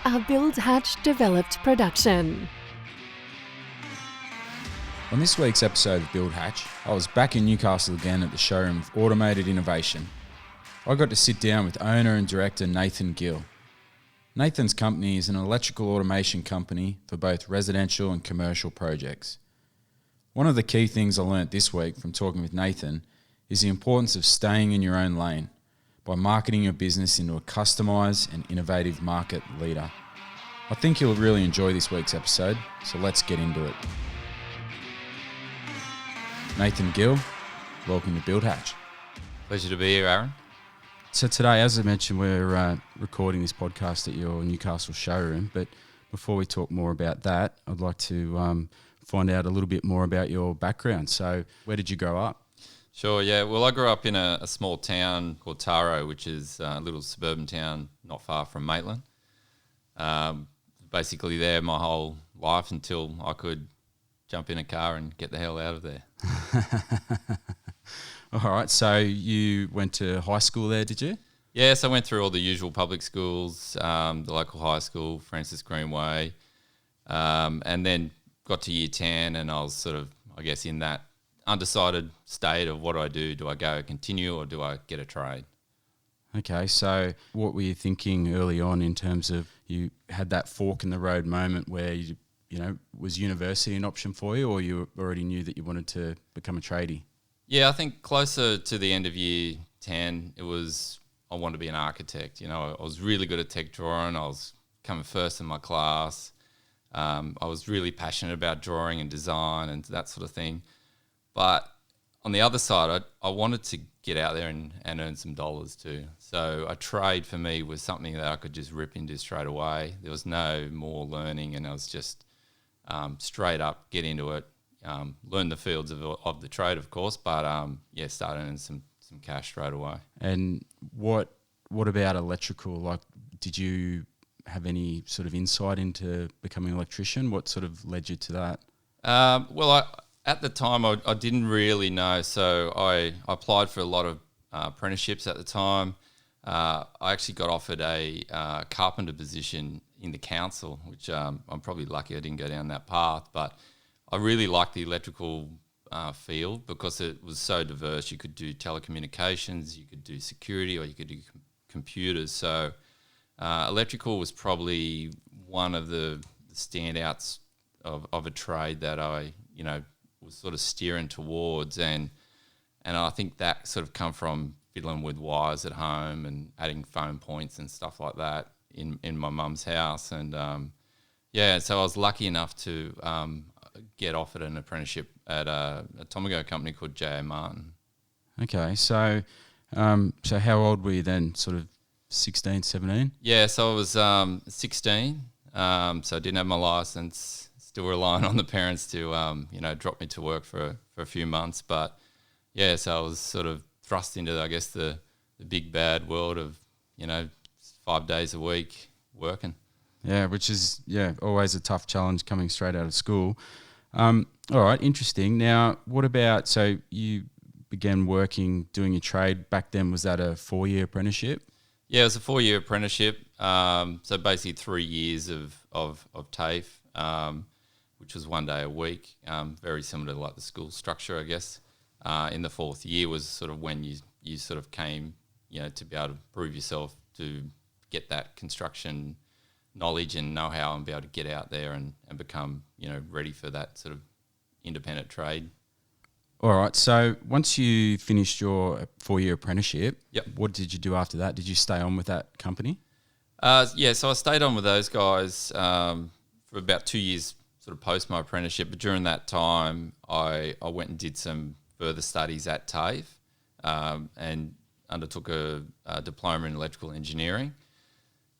A Build Hatch developed production. On this week's episode of Build Hatch, I was back in Newcastle again at the showroom of Automated Innovation. I got to sit down with owner and director Nathan Gill. Nathan's company is an electrical automation company for both residential and commercial projects. One of the key things I learnt this week from talking with Nathan is the importance of staying in your own lane by marketing your business into a customised and innovative market leader. I think you'll really enjoy this week's episode, so let's get into it. Nathan Gill, welcome to Build Hatch. Pleasure to be here, Aaron. So today, as I mentioned, we're recording this podcast at your Newcastle showroom, but before we talk more about that, I'd like to find out a little bit more about your background. So where did you grow up? Sure, yeah. Well, I grew up in a small town called Taro, which is a little suburban town not far from Maitland. Basically there my whole life until I could jump in a car and get the hell out of there. All right, so you went to high school there, did you? Yes, I went through all the usual public schools, the local high school, Francis Greenway, and then got to year 10 and I was sort of, I guess, in that undecided state of what do I do? Do I go continue or do I get a trade? Okay, so what were you thinking early on in terms of you had that fork in the road moment where you know, was university an option for you or you already knew that you wanted to become a tradie? Yeah, I think closer to the end of year 10, it was I wanted to be an architect. You know, I was really good at tech drawing. I was coming first in my class. I was really passionate about drawing and design and that sort of thing. But on the other side, I wanted to get out there and earn some dollars too. So a trade for me was something that I could just rip into straight away. There was no more learning and I was just straight up get into it. Learn the fields of the trade, of course, but start earning some cash straight away. And what about electrical? Like, did you have any sort of insight into becoming an electrician? What sort of led you to that? At the time, I didn't really know, so I applied for a lot of apprenticeships at the time. I actually got offered a carpenter position in the council, which I'm probably lucky I didn't go down that path, but I really liked the electrical field because it was so diverse. You could do telecommunications, you could do security, or you could do computers. So electrical was probably one of the standouts of a trade that I, was sort of steering towards. And I think that sort of come from fiddling with wires at home and adding phone points and stuff like that in my mum's house. And so I was lucky enough to get offered an apprenticeship at a Tomago company called J.A. Martin. Okay, so how old were you then, sort of 16, 17? Yeah, so I was 16, so I didn't have my licence, still relying on the parents to, drop me to work for a few months. But, yeah, so I was sort of thrust into, I guess, the big bad world of, 5 days a week working. Yeah, which is, always a tough challenge coming straight out of school. All right, interesting. Now, what about, so you began working, doing your trade. Back then, was that a 4-year apprenticeship? Yeah, it was a 4-year apprenticeship. So basically 3 years of TAFE, which was 1 day a week, very similar to like the school structure, I guess. In the 4th year was sort of when you sort of came, to be able to prove yourself, to get that construction knowledge and know-how and be able to get out there and become, ready for that sort of independent trade. All right. So once you finished your 4-year apprenticeship, Yep. What did you do after that? Did you stay on with that company? So I stayed on with those guys for about 2 years sort of post my apprenticeship. But during that time, I went and did some further studies at TAFE and undertook a diploma in electrical engineering.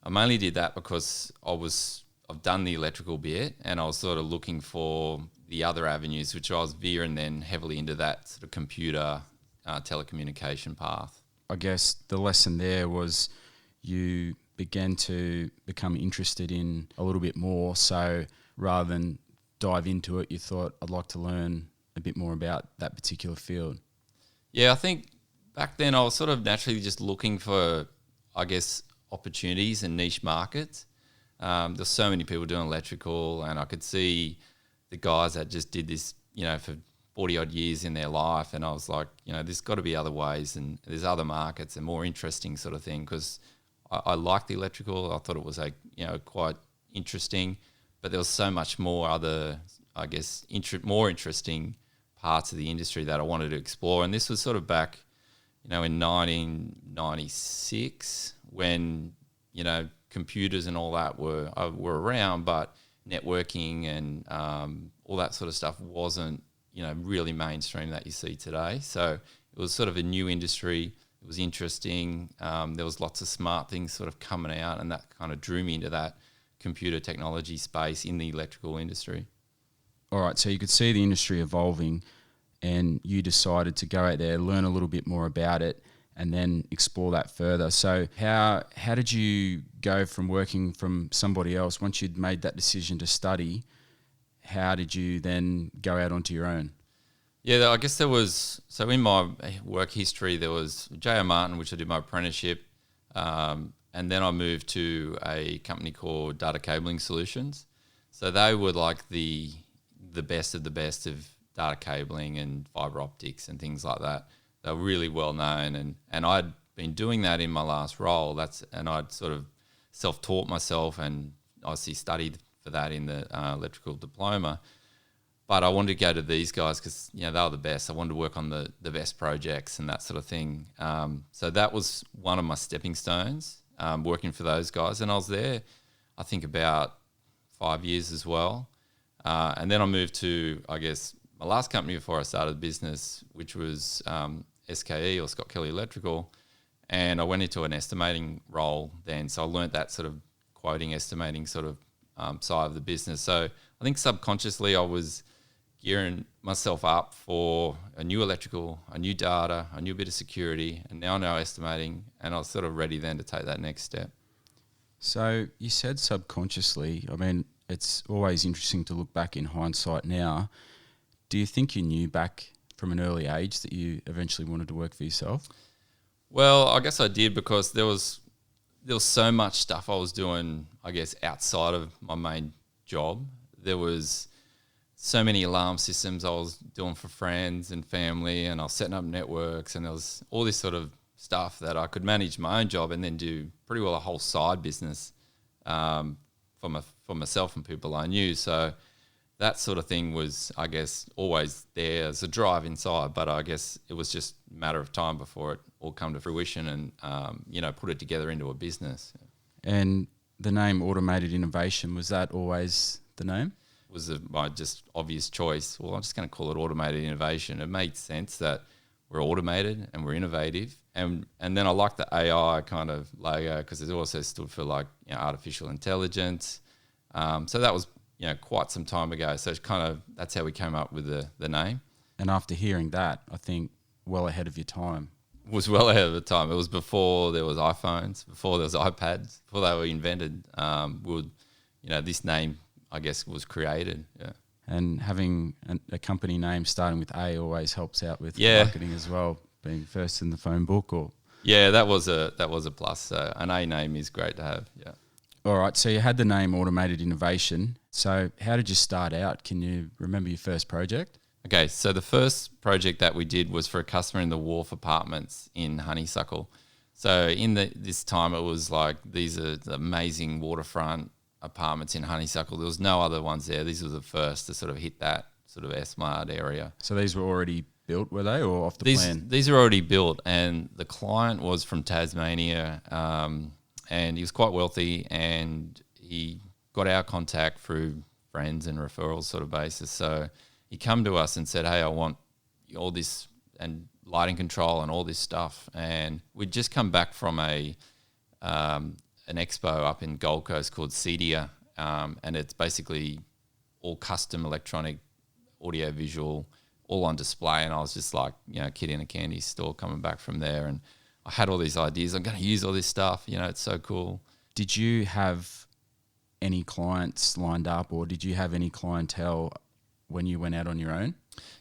I mainly did that because I've done the electrical bit and I was sort of looking for the other avenues, which I was veering then heavily into that sort of computer telecommunication path. I guess the lesson there was you began to become interested in a little bit more. So rather than dive into it, you thought, I'd like to learn a bit more about that particular field. Yeah, I think back then I was sort of naturally just looking for, I guess, opportunities and niche markets. There's so many people doing electrical, and I could see the guys that just did this, for 40 odd years in their life. And I was like, there's got to be other ways, and there's other markets and more interesting sort of thing, because I liked the electrical. I thought it was quite interesting, but there was so much more other, I guess, more interesting parts of the industry that I wanted to explore. And this was sort of back, in 1996 when, computers and all that were around, but networking and all that sort of stuff wasn't, really mainstream that you see today. So it was sort of a new industry. It was interesting. There was lots of smart things sort of coming out, and that kind of drew me into that computer technology space in the electrical industry. All right, so you could see the industry evolving, and you decided to go out there, learn a little bit more about it, and then explore that further. So how did you go from working from somebody else, once you'd made that decision to study, how did you then go out onto your own? Yeah, I guess there was, so in my work history, there was J.O. Martin, which I did my apprenticeship, and then I moved to a company called Data Cabling Solutions. So they were like the best of the best of data cabling and fibre optics and things like that. They were really well known, and I'd been doing that in my last role. And I'd sort of self-taught myself, and obviously studied for that in the electrical diploma. But I wanted to go to these guys because they were the best. I wanted to work on the best projects and that sort of thing. So that was one of my stepping stones, working for those guys. And I was there, I think, about 5 years as well. And then I moved to, I guess, my last company before I started the business, which was SKE, or Scott Kelly Electrical. And I went into an estimating role then. So I learnt that sort of quoting, estimating sort of side of the business. So I think subconsciously I was gearing myself up for a new electrical, a new data, a new bit of security, and now estimating, and I was sort of ready then to take that next step. So you said subconsciously. I mean, it's always interesting to look back in hindsight now. Do you think you knew back from an early age that you eventually wanted to work for yourself? Well, I guess I did, because there was so much stuff I was doing, I guess, outside of my main job. There was so many alarm systems I was doing for friends and family, and I was setting up networks, and there was all this sort of stuff that I could manage my own job and then do pretty well a whole side business for myself and people I knew. So that sort of thing was, I guess, always there as a drive inside, but I guess it was just a matter of time before it all come to fruition and, put it together into a business. And the name Automated Innovation, was that always the name? It was my just obvious choice. Well, I'm just going to call it Automated Innovation. It made sense that we're automated and we're innovative. And then I like the AI kind of logo, because it also stood for artificial intelligence. So that was, quite some time ago. So it's that's how we came up with the name. And after hearing that, I think well ahead of your time. It was well ahead of the time. It was before there was iPhones, before there was iPads, before they were invented. This name, I guess, was created. Yeah. And having a company name starting with A always helps out with marketing as well, being first in the phone book. That was a plus. So an A name is great to have. Yeah. All right, so you had the name Automated Innovation. So how did you start out? Can you remember your first project? Okay, so the first project that we did was for a customer in the Wharf Apartments in Honeysuckle. So in this time, it was like, these are the amazing waterfront apartments in Honeysuckle. There was no other ones there. These were the first to sort of hit that sort of S-Mart area. So these were already built, were they, or off the plan? These are already built, and the client was from Tasmania, and he was quite wealthy, and he got our contact through friends and referrals sort of basis. So he come to us and said, hey, I want all this and lighting control and all this stuff. And we'd just come back from an expo up in Gold Coast called CEDIA, and it's basically all custom electronic, audio, visual, all on display. And I was just like, kid in a candy store coming back from there. And I had all these ideas. I'm going to use all this stuff. It's so cool. Did you have any clients lined up, or did you have any clientele when you went out on your own?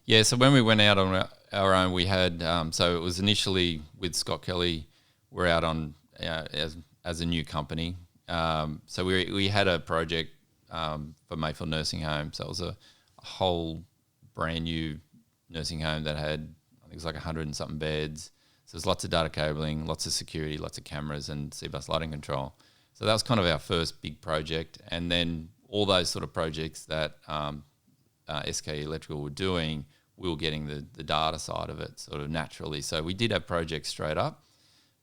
Yeah, so when we went out on our own, we had, so it was initially with Scott Kelly, we're out on as a new company, So we had a project for Mayfield Nursing Home. So it was a whole brand new nursing home that had, I think it was like 100 and something beds. So there's lots of data cabling, lots of security, lots of cameras and C-bus lighting control. So that was kind of our first big project. And then all those sort of projects that SK Electrical were doing, we were getting the data side of it sort of naturally. So we did have projects straight up,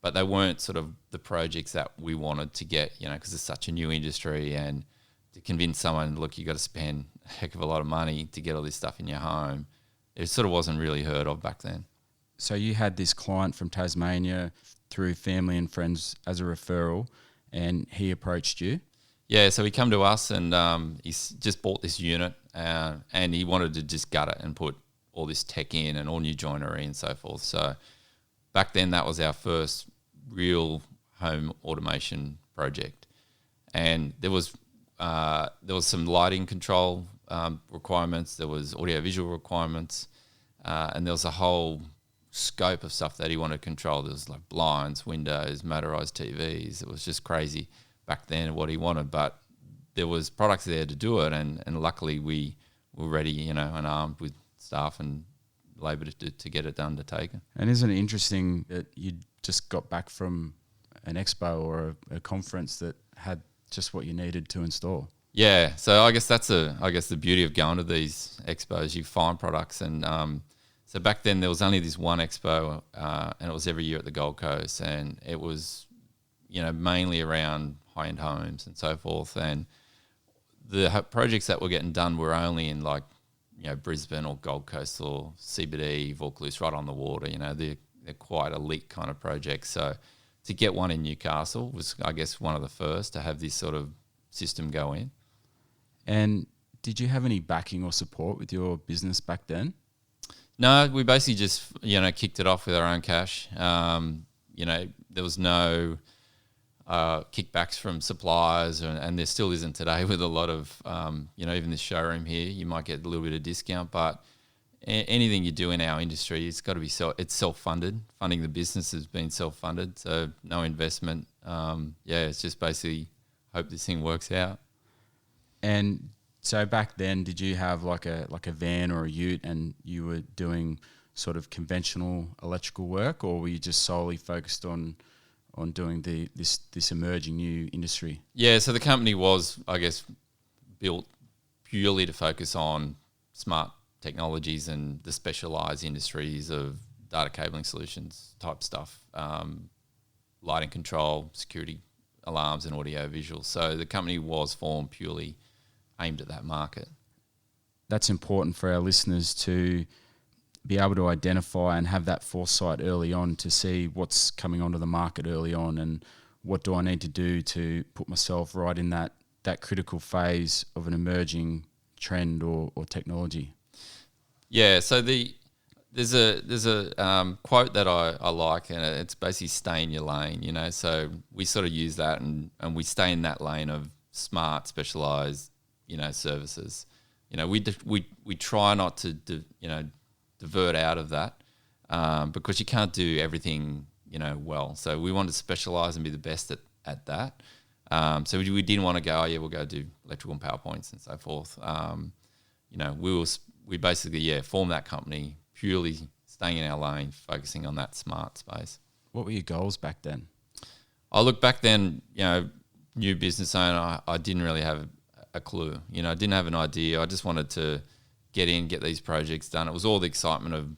but they weren't sort of the projects that we wanted to get, because it's such a new industry, and to convince someone, look, you got to spend a heck of a lot of money to get all this stuff in your home, it sort of wasn't really heard of back then. So you had this client from Tasmania through family and friends as a referral, and he approached you? Yeah, so he come to us, and he's just bought this unit, and he wanted to just gut it and put all this tech in and all new joinery and so forth. So back then, that was our first real home automation project, and there was some lighting control requirements, there was audio-visual requirements, and there was a whole scope of stuff that he wanted to control. There was like blinds, windows, motorized TVs. It was just crazy back then what he wanted, but there was products there to do it, and luckily we were ready, and armed with staff and labour to get it done, to take it. And isn't it interesting that you just got back from an expo or a conference that had just what you needed to install? Yeah, so I guess that's the beauty of going to these expos. You find products, and so back then there was only this one expo, and it was every year at the Gold Coast, and it was, mainly around high-end homes and so forth. And the projects that were getting done were only in like, Brisbane or Gold Coast or CBD, Vaucluse, right on the water. They're quite elite kind of projects. So to get one in Newcastle was, I guess, one of the first to have this sort of system go in. And did you have any backing or support with your business back then? No, we basically just, kicked it off with our own cash. There was no kickbacks from suppliers, and there still isn't today with a lot of, even this showroom here, you might get a little bit of discount, but anything you do in our industry, it's got to be it's self-funded. Funding the business has been self-funded, so no investment. It's just basically hope this thing works out. And so back then, did you have like a van or a ute, and you were doing sort of conventional electrical work, or were you just solely focused on doing this emerging new industry? Yeah, so the company was, I guess, built purely to focus on smart technologies and the specialised industries of data cabling solutions type stuff, lighting control, security alarms and audio visual. So the company was formed purely aimed at that market. That's important for our listeners to be able to identify and have that foresight early on to see what's coming onto the market early on, and what do I need to do to put myself right in that critical phase of an emerging trend or technology. Yeah, so there's a quote that I like, and it's basically stay in your lane, so we sort of use that and we stay in that lane of smart, specialised, services. We try not to divert out of that, because you can't do everything, well. So we want to specialise and be the best at that. So we didn't want to go, we'll go do electrical and power points and so forth. We basically, formed that company purely staying in our lane, focusing on that smart space. What were your goals back then? I look back then, new business owner, I didn't really have a clue. I didn't have an idea. I just wanted to get these projects done. It was all the excitement of,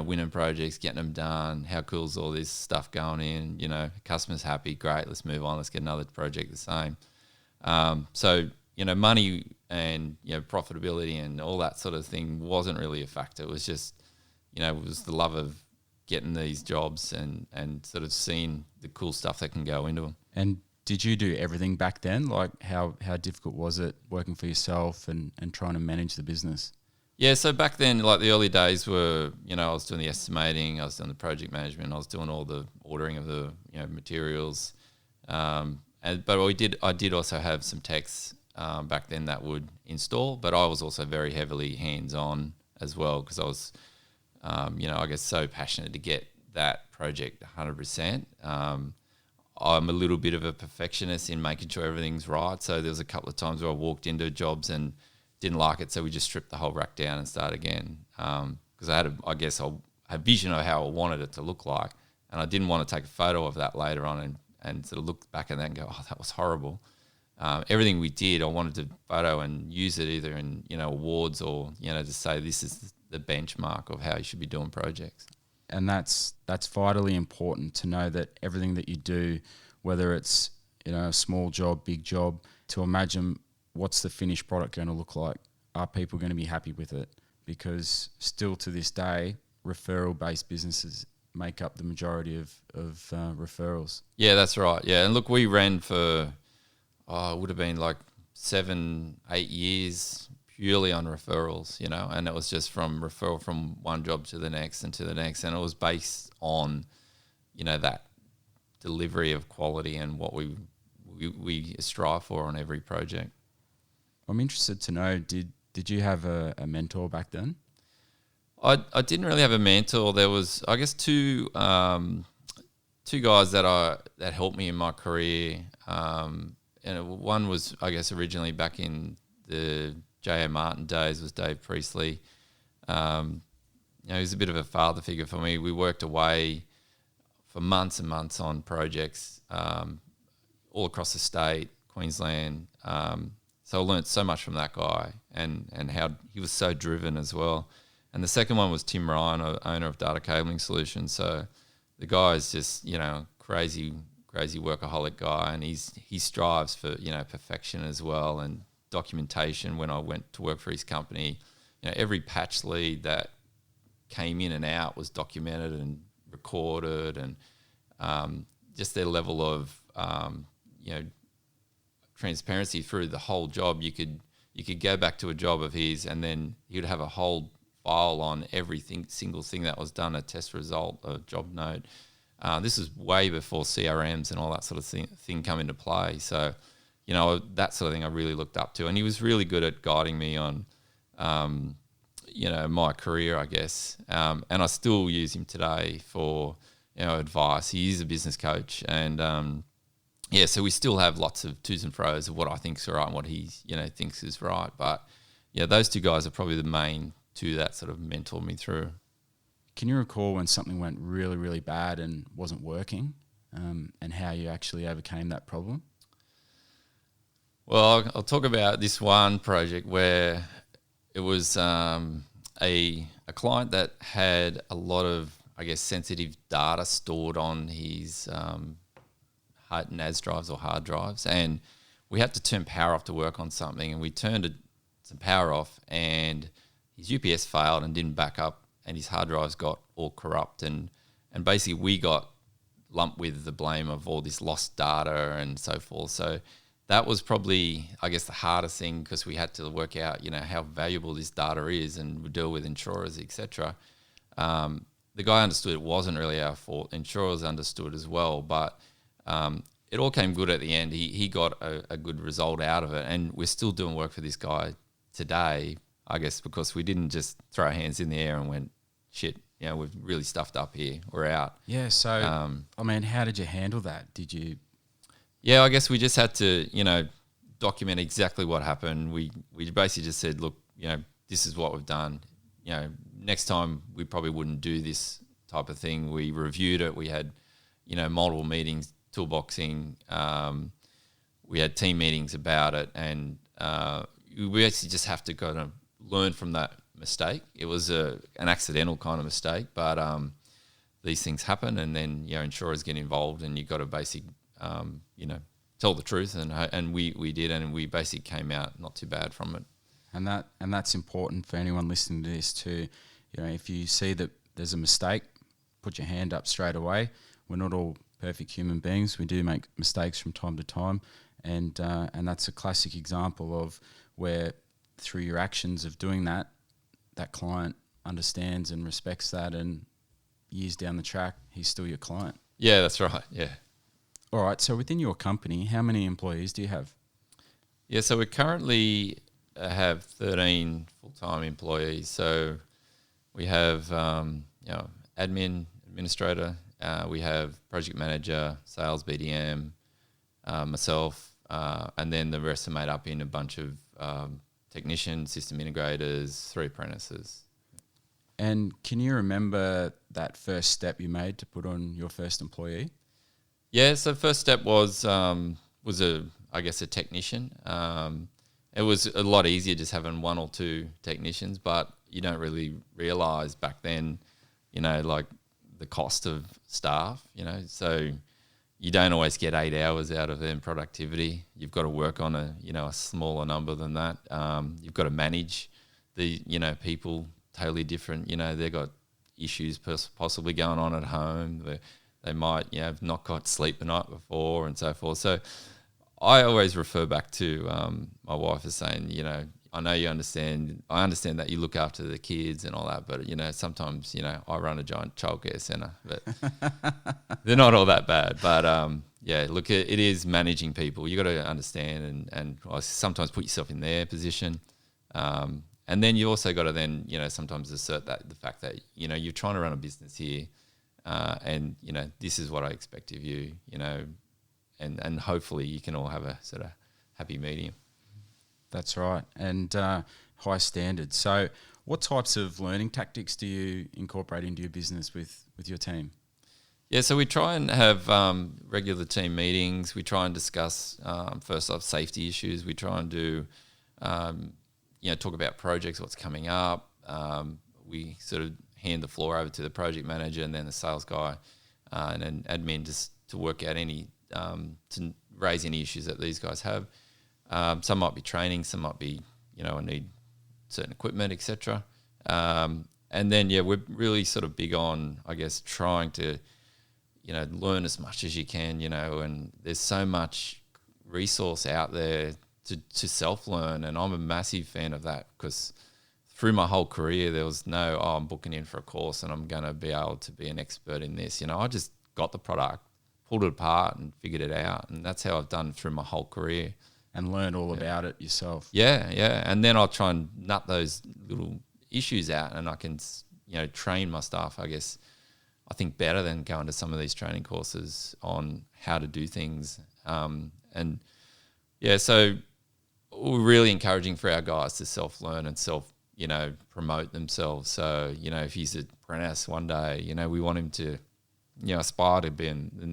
winning projects, getting them done. How cool is all this stuff going in? Customers happy, great, let's move on, let's get another project the same. So, money and, profitability and all that sort of thing wasn't really a factor. It was just, it was the love of getting these jobs and sort of seeing the cool stuff that can go into them. And did you do everything back then? Like how difficult was it working for yourself and trying to manage the business? Yeah, so back then, like the early days were, I was doing the estimating, I was doing the project management, I was doing all the ordering of the, materials. But I did also have some techs back then that would install, but I was also very heavily hands-on as well, because I was, I guess so passionate to get that project 100%. I'm a little bit of a perfectionist in making sure everything's right. So there was a couple of times where I walked into jobs and didn't like it, so we just stripped the whole rack down and started again. Because I had a vision of how I wanted it to look like, and I didn't want to take a photo of that later on and sort of look back at that and go, oh, that was horrible. Everything we did, I wanted to photo and use it either in awards or to say this is the benchmark of how you should be doing projects. And that's vitally important to know that everything that you do, whether it's a small job, big job, to imagine what's the finished product going to look like. Are people going to be happy with it? Because still to this day, referral-based businesses make up the majority of referrals. Yeah, that's right. Yeah, and look, we ran for it would have been like 7-8 years purely on referrals, and it was just from referral from one job to the next and to the next, and it was based on that delivery of quality and what we strive for on every project. I'm interested to know, did you have a mentor back then? I didn't really have a mentor. There was, I guess, two guys that helped me in my career. And one was, I guess, originally back in the J.A. Martin days, was Dave Priestley. He was a bit of a father figure for me. We worked away for months and months on projects all across the state, Queensland. So I learnt so much from that guy and how he was so driven as well. And the second one was Tim Ryan, owner of Data Cabling Solutions. So the guy is just, crazy workaholic guy, and he strives for, perfection as well, and documentation. When I went to work for his company, every patch lead that came in and out was documented and recorded, and just their level of, transparency through the whole job. You could go back to a job of his, and then he would have a whole file on single thing that was done, a test result, a job note. This is way before CRMs and all that sort of thing come into play. So, that sort of thing I really looked up to, and he was really good at guiding me on, my career, I guess. And I still use him today for, advice. He is a business coach, and so we still have lots of twos and fros of what I think's right and what he, thinks is right. But yeah, those two guys are probably the main two that sort of mentored me through. Can you recall when something went really, really bad and wasn't working, and how you actually overcame that problem? Well, I'll talk about this one project where it was a client that had a lot of, I guess, sensitive data stored on his NAS drives or hard drives, and we had to turn power off to work on something, and we turned some power off, and his UPS failed and didn't back up, and his hard drives got all corrupt, and basically we got lumped with the blame of all this lost data and so forth. So that was probably, I guess, the hardest thing, because we had to work out, how valuable this data is, and we deal with insurers, etc. The guy understood it wasn't really our fault. Insurers understood as well, but it all came good at the end. He got a good result out of it, and we're still doing work for this guy today, I guess, because we didn't just throw our hands in the air and went, shit, we've really stuffed up here, we're out. Yeah, so, how did you handle that? Did you... Yeah, I guess we just had to, document exactly what happened. We basically just said, look, this is what we've done. Next time we probably wouldn't do this type of thing. We reviewed it. We had, multiple meetings, toolboxing. We had team meetings about it, and we actually just have to kind of learn from that mistake. It was an accidental kind of mistake, but these things happen, and then insurers get involved, and you've got to basically tell the truth, and we did, and we basically came out not too bad from it. And that's important for anyone listening to this too. If you see that there's a mistake, put your hand up straight away. We're not all perfect human beings. We do make mistakes from time to time, and that's a classic example of where, through your actions of doing that client understands and respects that, and years down the track, he's still your client. Yeah, that's right. Yeah. All right. So within your company, how many employees do you have? Yeah, so we currently have 13 full-time employees. So we have, administrator, We have project manager, sales BDM, myself, and then the rest are made up in a bunch of technicians, system integrators, 3 apprentices. And can you remember that first step you made to put on your first employee? Yeah, so first step was a technician. It was a lot easier just having 1 or 2 technicians, but you don't really realise back then, like the cost of staff, so you don't always get 8 hours out of them productivity. You've got to work on a smaller number than that. You've got to manage the, people totally different. They've got issues possibly going on at home. They might, have not got sleep the night before and so forth. So I always refer back to my wife as saying, I know you understand. I understand that you look after the kids and all that, but sometimes I run a giant childcare centre, but they're not all that bad. But look, it is managing people. You got to understand and sometimes put yourself in their position, and then you also got to then sometimes assert that the fact that you're trying to run a business here, and this is what I expect of you, and hopefully you can all have a sort of happy medium. That's right, and high standards. So what types of learning tactics do you incorporate into your business with your team? Yeah, so we try and have regular team meetings. We try and discuss, first off, safety issues. We try and do, talk about projects, what's coming up. We sort of hand the floor over to the project manager and then the sales guy and then admin just to work out any, to raise any issues that these guys have. Some might be training, some might be, I need certain equipment, etc. And then, we're really sort of big on, I guess, trying to, learn as much as you can, and there's so much resource out there to self-learn. And I'm a massive fan of that because through my whole career, there was no, I'm booking in for a course and I'm going to be able to be an expert in this. I just got the product, pulled it apart and figured it out. And that's how I've done through my whole career. And learn all about it yourself. Yeah. And then I'll try and nut those little issues out and I can, train my staff, I guess, I think better than going to some of these training courses on how to do things. So we're really encouraging for our guys to self-learn and promote themselves. So, if he's an apprentice one day, we want him to, aspire to be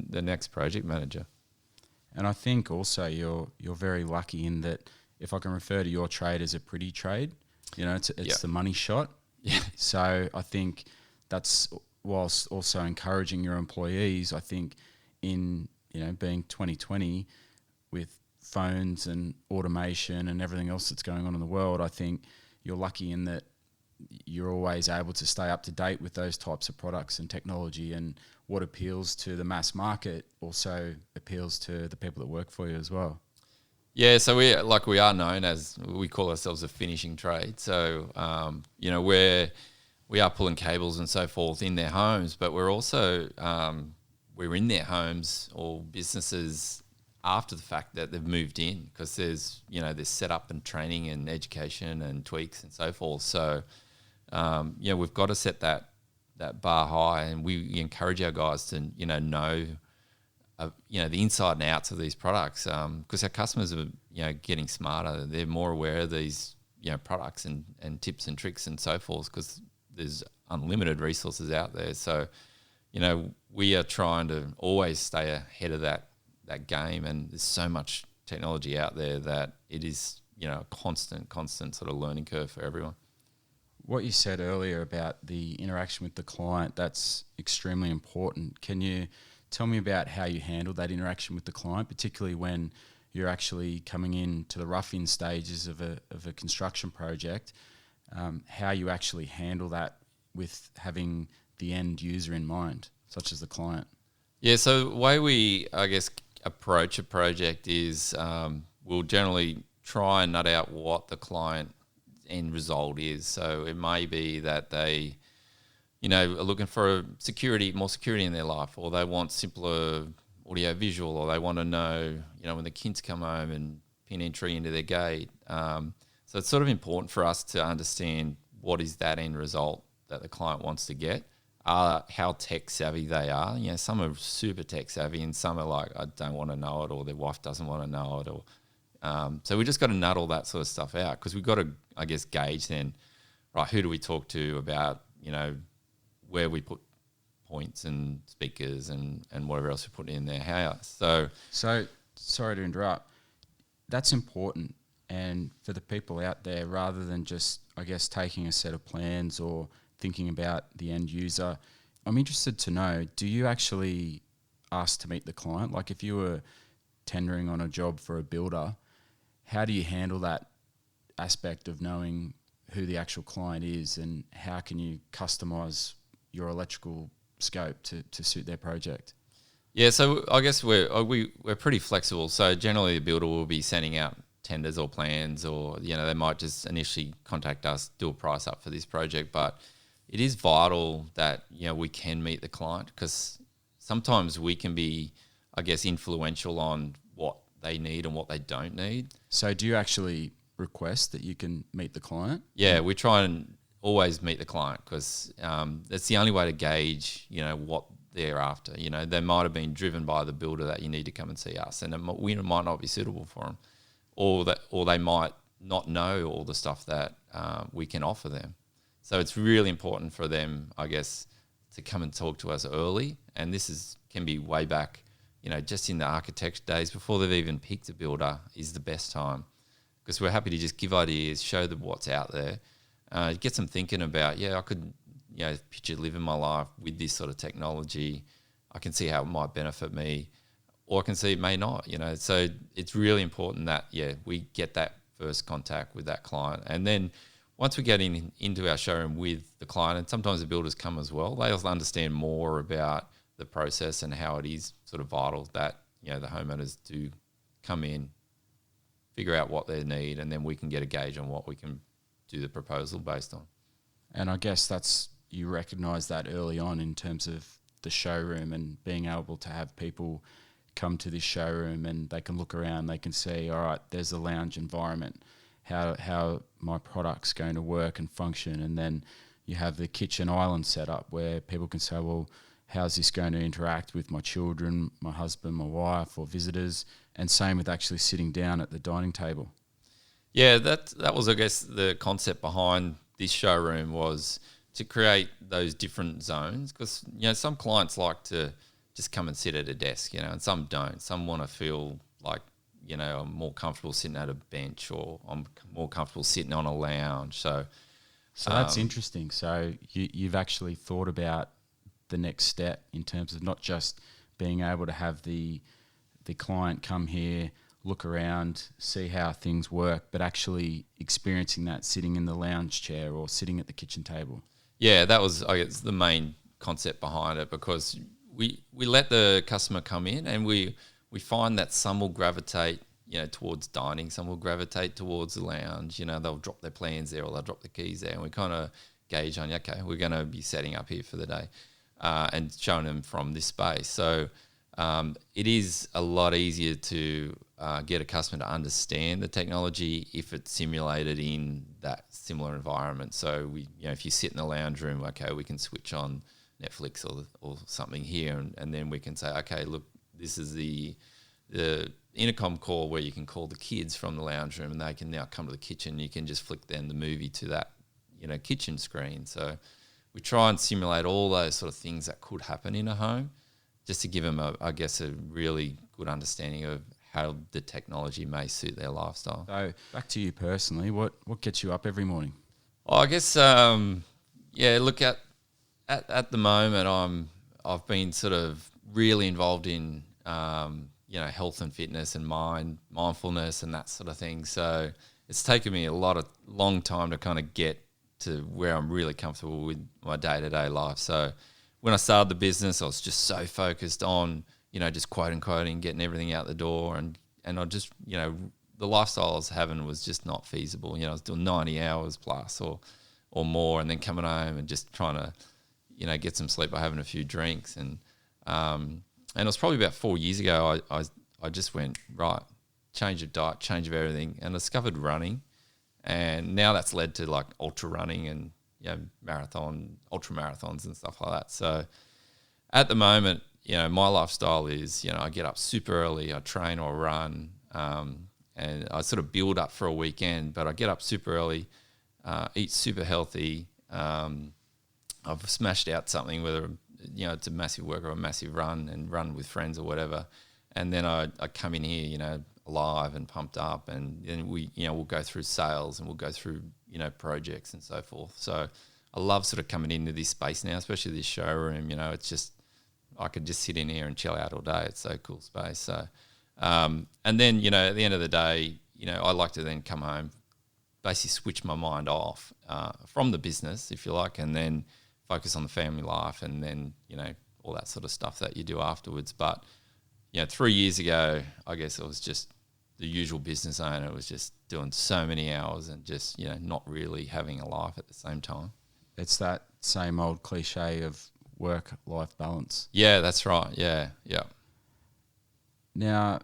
the next project manager. And I think also you're very lucky in that, if I can refer to your trade as a pretty trade, it's the money shot. Yeah. So I think that's, whilst also encouraging your employees, I think in, being 2020 with phones and automation and everything else that's going on in the world, I think you're lucky in that you're always able to stay up to date with those types of products and technology, and what appeals to the mass market also appeals to the people that work for you as well. Yeah, so we are known as, we call ourselves a finishing trade. So, we are pulling cables and so forth in their homes, but we're also, we're in their homes or businesses after the fact that they've moved in, because there's setup and training and education and tweaks and so forth. So, we've got to set that bar high, and we encourage our guys to, know the inside and outs of these products, because our customers are, getting smarter. They're more aware of these, products and tips and tricks and so forth, because there's unlimited resources out there. So, we are trying to always stay ahead of that game, and there's so much technology out there that it is, a constant sort of learning curve for everyone. What you said earlier about the interaction with the client, that's extremely important. Can you tell me about how you handle that interaction with the client, particularly when you're actually coming in to the rough-in stages of a construction project, how you actually handle that with having the end user in mind, such as the client? Yeah, so the way we, I guess, approach a project is we'll generally try and nut out what the client end result is. So it may be that they, are looking for more security in their life, or they want simpler audio visual, or they want to know, when the kids come home and pin entry into their gate. So it's sort of important for us to understand what is that end result that the client wants to get. how tech savvy they are. You know, some are super tech savvy, and some are like, I don't want to know it, or their wife doesn't want to know it, or so we just got to nut all that sort of stuff out, because we've got to, I guess, gauge then, right? Who do we talk to about, you know, where we put points and speakers and whatever else we put in their house. So sorry to interrupt. That's important, and for the people out there, rather than just, I guess, taking a set of plans or thinking about the end user, I'm interested to know, do you actually ask to meet the client? Like if you were tendering on a job for a builder, how do you handle that aspect of knowing who the actual client is, and how can you customise your electrical scope to suit their project? Yeah, so I guess we're pretty flexible. So generally the builder will be sending out tenders or plans, or, you know, they might just initially contact us, do a price up for this project. But it is vital that, you know, we can meet the client, because sometimes we can be, I guess, influential on what they need and what they don't need. So do you actually request that you can meet the client? Yeah, we try and always meet the client, because that's the only way to gauge, you know, what they're after. You know, they might have been driven by the builder that you need to come and see us, and we might not be suitable for them, or they might not know all the stuff that we can offer them. So it's really important for them, I guess, to come and talk to us early. And this can be way back, you know, just in the architect days, before they've even picked a builder, is the best time, because we're happy to just give ideas, show them what's out there, get them thinking about, yeah, I could, you know, picture living my life with this sort of technology. I can see how it might benefit me, or I can see it may not, you know. So it's really important that, yeah, we get that first contact with that client. And then once we get into our showroom with the client, and sometimes the builders come as well, they also understand more about the process and how it is sort of vital that, you know, the homeowners do come in, figure out what they need, and then we can get a gauge on what we can do the proposal based on. And I guess you recognise that early on in terms of the showroom, and being able to have people come to this showroom and they can look around, they can see, all right, there's a lounge environment, how my product's going to work and function. And then you have the kitchen island set up where people can say, well, how's this going to interact with my children, my husband, my wife, or visitors? And same with actually sitting down at the dining table. Yeah, that was, I guess, the concept behind this showroom, was to create those different zones, because, you know, some clients like to just come and sit at a desk, you know, and some don't. Some want to feel like, you know, I'm more comfortable sitting at a bench, or I'm more comfortable sitting on a lounge. So that's interesting. So you've actually thought about the next step in terms of not just being able to have the client come here, look around, see how things work, but actually experiencing that sitting in the lounge chair or sitting at the kitchen table. Yeah, that was, I guess, the main concept behind it, because we let the customer come in, and we find that some will gravitate, you know, towards dining, some will gravitate towards the lounge. You know, they'll drop their plans there, or they'll drop the keys there, and we kind of gauge on, okay, we're going to be setting up here for the day, and showing them from this space. So it is a lot easier to get a customer to understand the technology if it's simulated in that similar environment. So we, you know, if you sit in the lounge room, okay, we can switch on Netflix or something here, and then we can say, okay, look, this is the intercom call where you can call the kids from the lounge room, and they can now come to the kitchen. You can just flick then the movie to that, you know, kitchen screen. So we try and simulate all those sort of things that could happen in a home, just to give them, I guess, a really good understanding of how the technology may suit their lifestyle. So back to you personally, what gets you up every morning? Well, I guess, look, at the moment, I've been sort of really involved in you know, health and fitness and mindfulness and that sort of thing. So it's taken me a long time to kind of get to where I'm really comfortable with my day-to-day life. So when I started the business, I was just so focused on, you know, just quoting, getting everything out the door, and I just, you know, the lifestyle I was having was just not feasible. You know, I was doing 90 hours plus or more, and then coming home and just trying to, you know, get some sleep by having a few drinks. And it was probably about 4 years ago I just went, right, change of diet, change of everything, and I discovered running. And now that's led to like ultra running and, marathon, ultra marathons and stuff like that. So at the moment, my lifestyle is, I get up super early, I train or run, and I sort of build up for a weekend, but I get up super early, eat super healthy. I've smashed out something, whether it's a massive work or a massive run, and run with friends or whatever. And then I come in here, alive and pumped up, and then we'll go through sales and we'll go through, projects and so forth. So I love sort of coming into this space now, especially this showroom. It's just, I could just sit in here and chill out all day. It's so cool space. So, and then, at the end of the day, I like to then come home, basically switch my mind off from the business, if you like, and then focus on the family life, and then, all that sort of stuff that you do afterwards. But, 3 years ago, I guess it was just the usual business owner. It was just doing so many hours and just, not really having a life at the same time. It's that same old cliche of work-life balance. Yeah, that's right. Yeah. Now,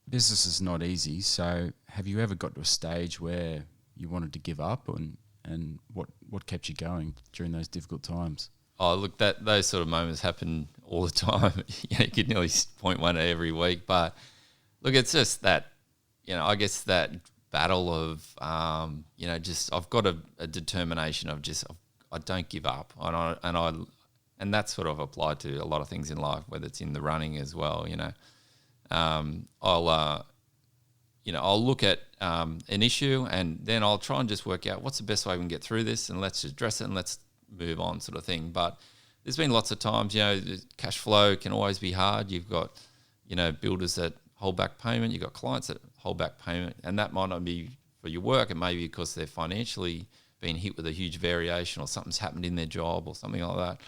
business is not easy, so have you ever got to a stage where you wanted to give up, and what kept you going during those difficult times? Oh, look, those sort of moments happen all the time. You could nearly point one every week. But look, it's just that, I guess that battle of, just I've got a determination of just I don't give up, and that's sort of applied to a lot of things in life, whether it's in the running as well. I'll look at an issue, and then I'll try and just work out what's the best way we can get through this, and let's address it and let's move on, sort of thing. But there's been lots of times, the cash flow can always be hard. You've got, builders that hold back payment. You've got clients that hold back payment, and that might not be for your work. It may be because they're financially being hit with a huge variation, or something's happened in their job or something like that.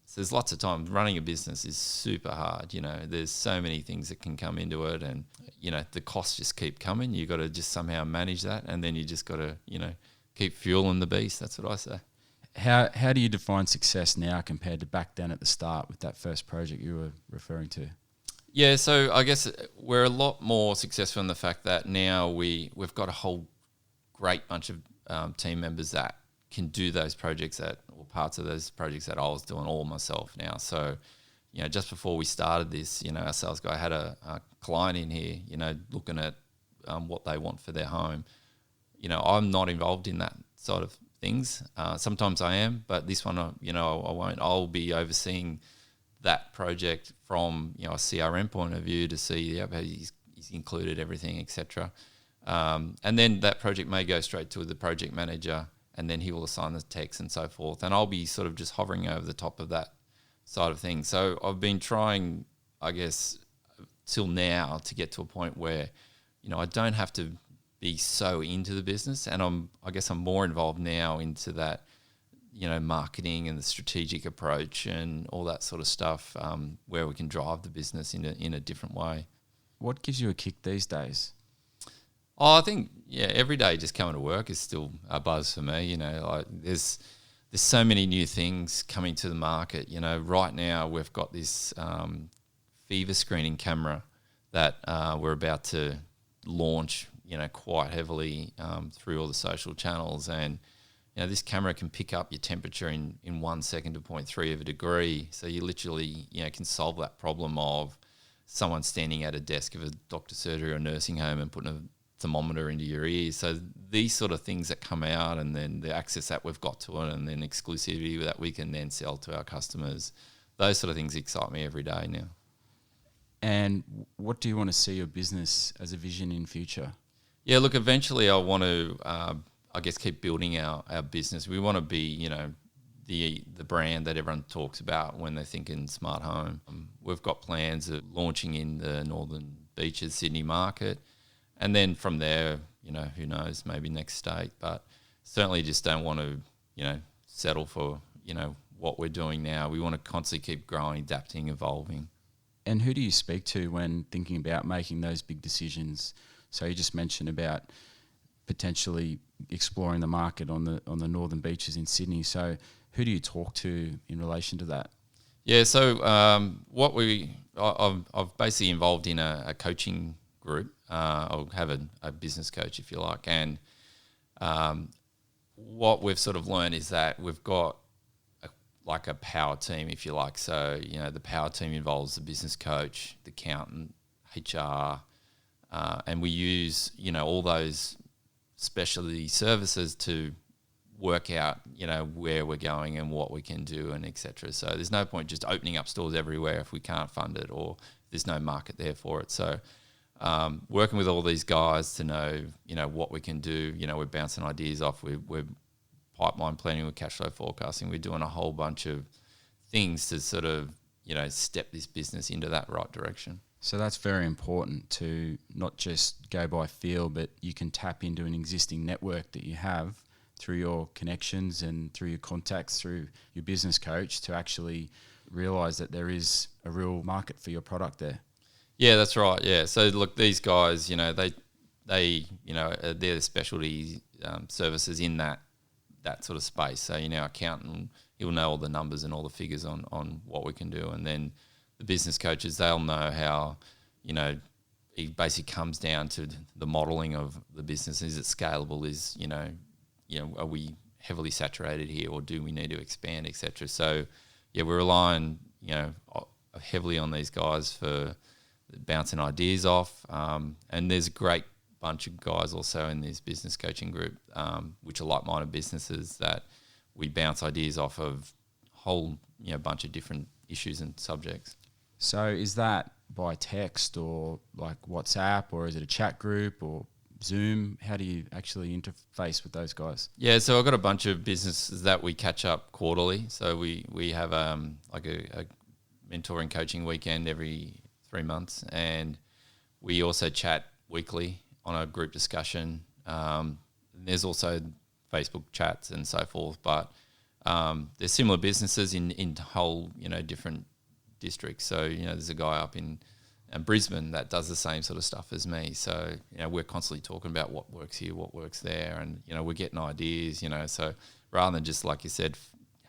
So there's lots of times running a business is super hard. There's so many things that can come into it, and, the costs just keep coming. You've got to just somehow manage that, and then you just got to, keep fueling the beast. That's what I say. How do you define success now compared to back then at the start with that first project you were referring to? Yeah, so I guess we're a lot more successful in the fact that now we've got a whole great bunch of team members that can do those projects or parts of those projects that I was doing all myself now. So, just before we started this, our sales guy had a client in here, looking at what they want for their home. I'm not involved in that sort of things. Sometimes I am, but this one, I won't. I'll be overseeing that project from, a CRM point of view to see how he's included everything, etc. And then that project may go straight to the project manager, and then he will assign the techs and so forth. And I'll be sort of just hovering over the top of that side of things. So I've been trying, I guess, till now to get to a point where, I don't have to be so into the business, and I'm more involved now into that, marketing and the strategic approach and all that sort of stuff, where we can drive the business in a different way. What gives you a kick these days? Oh, I think, every day just coming to work is still a buzz for me. There's so many new things coming to the market. Right now we've got this fever screening camera that we're about to launch, quite heavily through all the social channels. And, this camera can pick up your temperature in 1 second to 0.3 of a degree. So you literally, can solve that problem of someone standing at a desk of a doctor's surgery or nursing home and putting a thermometer into your ears. So these sort of things that come out, and then the access that we've got to it, and then exclusivity that we can then sell to our customers, those sort of things excite me every day now. And what do you want to see your business as a vision in future? Yeah, look, eventually I want to, keep building our business. We want to be, the brand that everyone talks about when they're thinking smart home. We've got plans of launching in the Northern Beaches, Sydney market. And then from there, who knows, maybe next state. But certainly just don't want to, settle for, what we're doing now. We want to constantly keep growing, adapting, evolving. And who do you speak to when thinking about making those big decisions? So you just mentioned about potentially exploring the market on the Northern Beaches in Sydney. So who do you talk to in relation to that? Yeah, so I've basically involved in a coaching group. I'll have a business coach, if you like, and what we've sort of learned is that we've got like a power team, if you like. So, the power team involves the business coach, the accountant, HR, and we use, all those specialty services to work out, where we're going and what we can do and et cetera. So there's no point just opening up stores everywhere if we can't fund it or there's no market there for it. So working with all these guys to know, what we can do, we're bouncing ideas off, we're pipeline planning, with cash flow forecasting, we're doing a whole bunch of things to sort of, step this business into that right direction. So that's very important to not just go by feel, but you can tap into an existing network that you have through your connections and through your contacts, through your business coach, to actually realise that there is a real market for your product there. Yeah, that's right. Yeah. So look, these guys, they're the specialty services in that sort of space. So, accountant, he'll know all the numbers and all the figures on what we can do. And then the business coaches, they'll know how, it basically comes down to the modelling of the business. Is it scalable? Are we heavily saturated here, or do we need to expand, et cetera? So, we're relying, heavily on these guys for bouncing ideas off. And there's a great bunch of guys also in this business coaching group, which are like-minded businesses that we bounce ideas off of a whole, bunch of different issues and subjects. So is that by text or like WhatsApp, or is it a chat group or Zoom? How do you actually interface with those guys? Yeah, so I've got a bunch of businesses that we catch up quarterly. So we have like a mentoring coaching weekend every 3 months, and we also chat weekly on a group discussion. There's also Facebook chats and so forth, but there's similar businesses in whole, different districts. So, there's a guy up in Brisbane that does the same sort of stuff as me. So, we're constantly talking about what works here, what works there, and, we're getting ideas, so rather than just, like you said,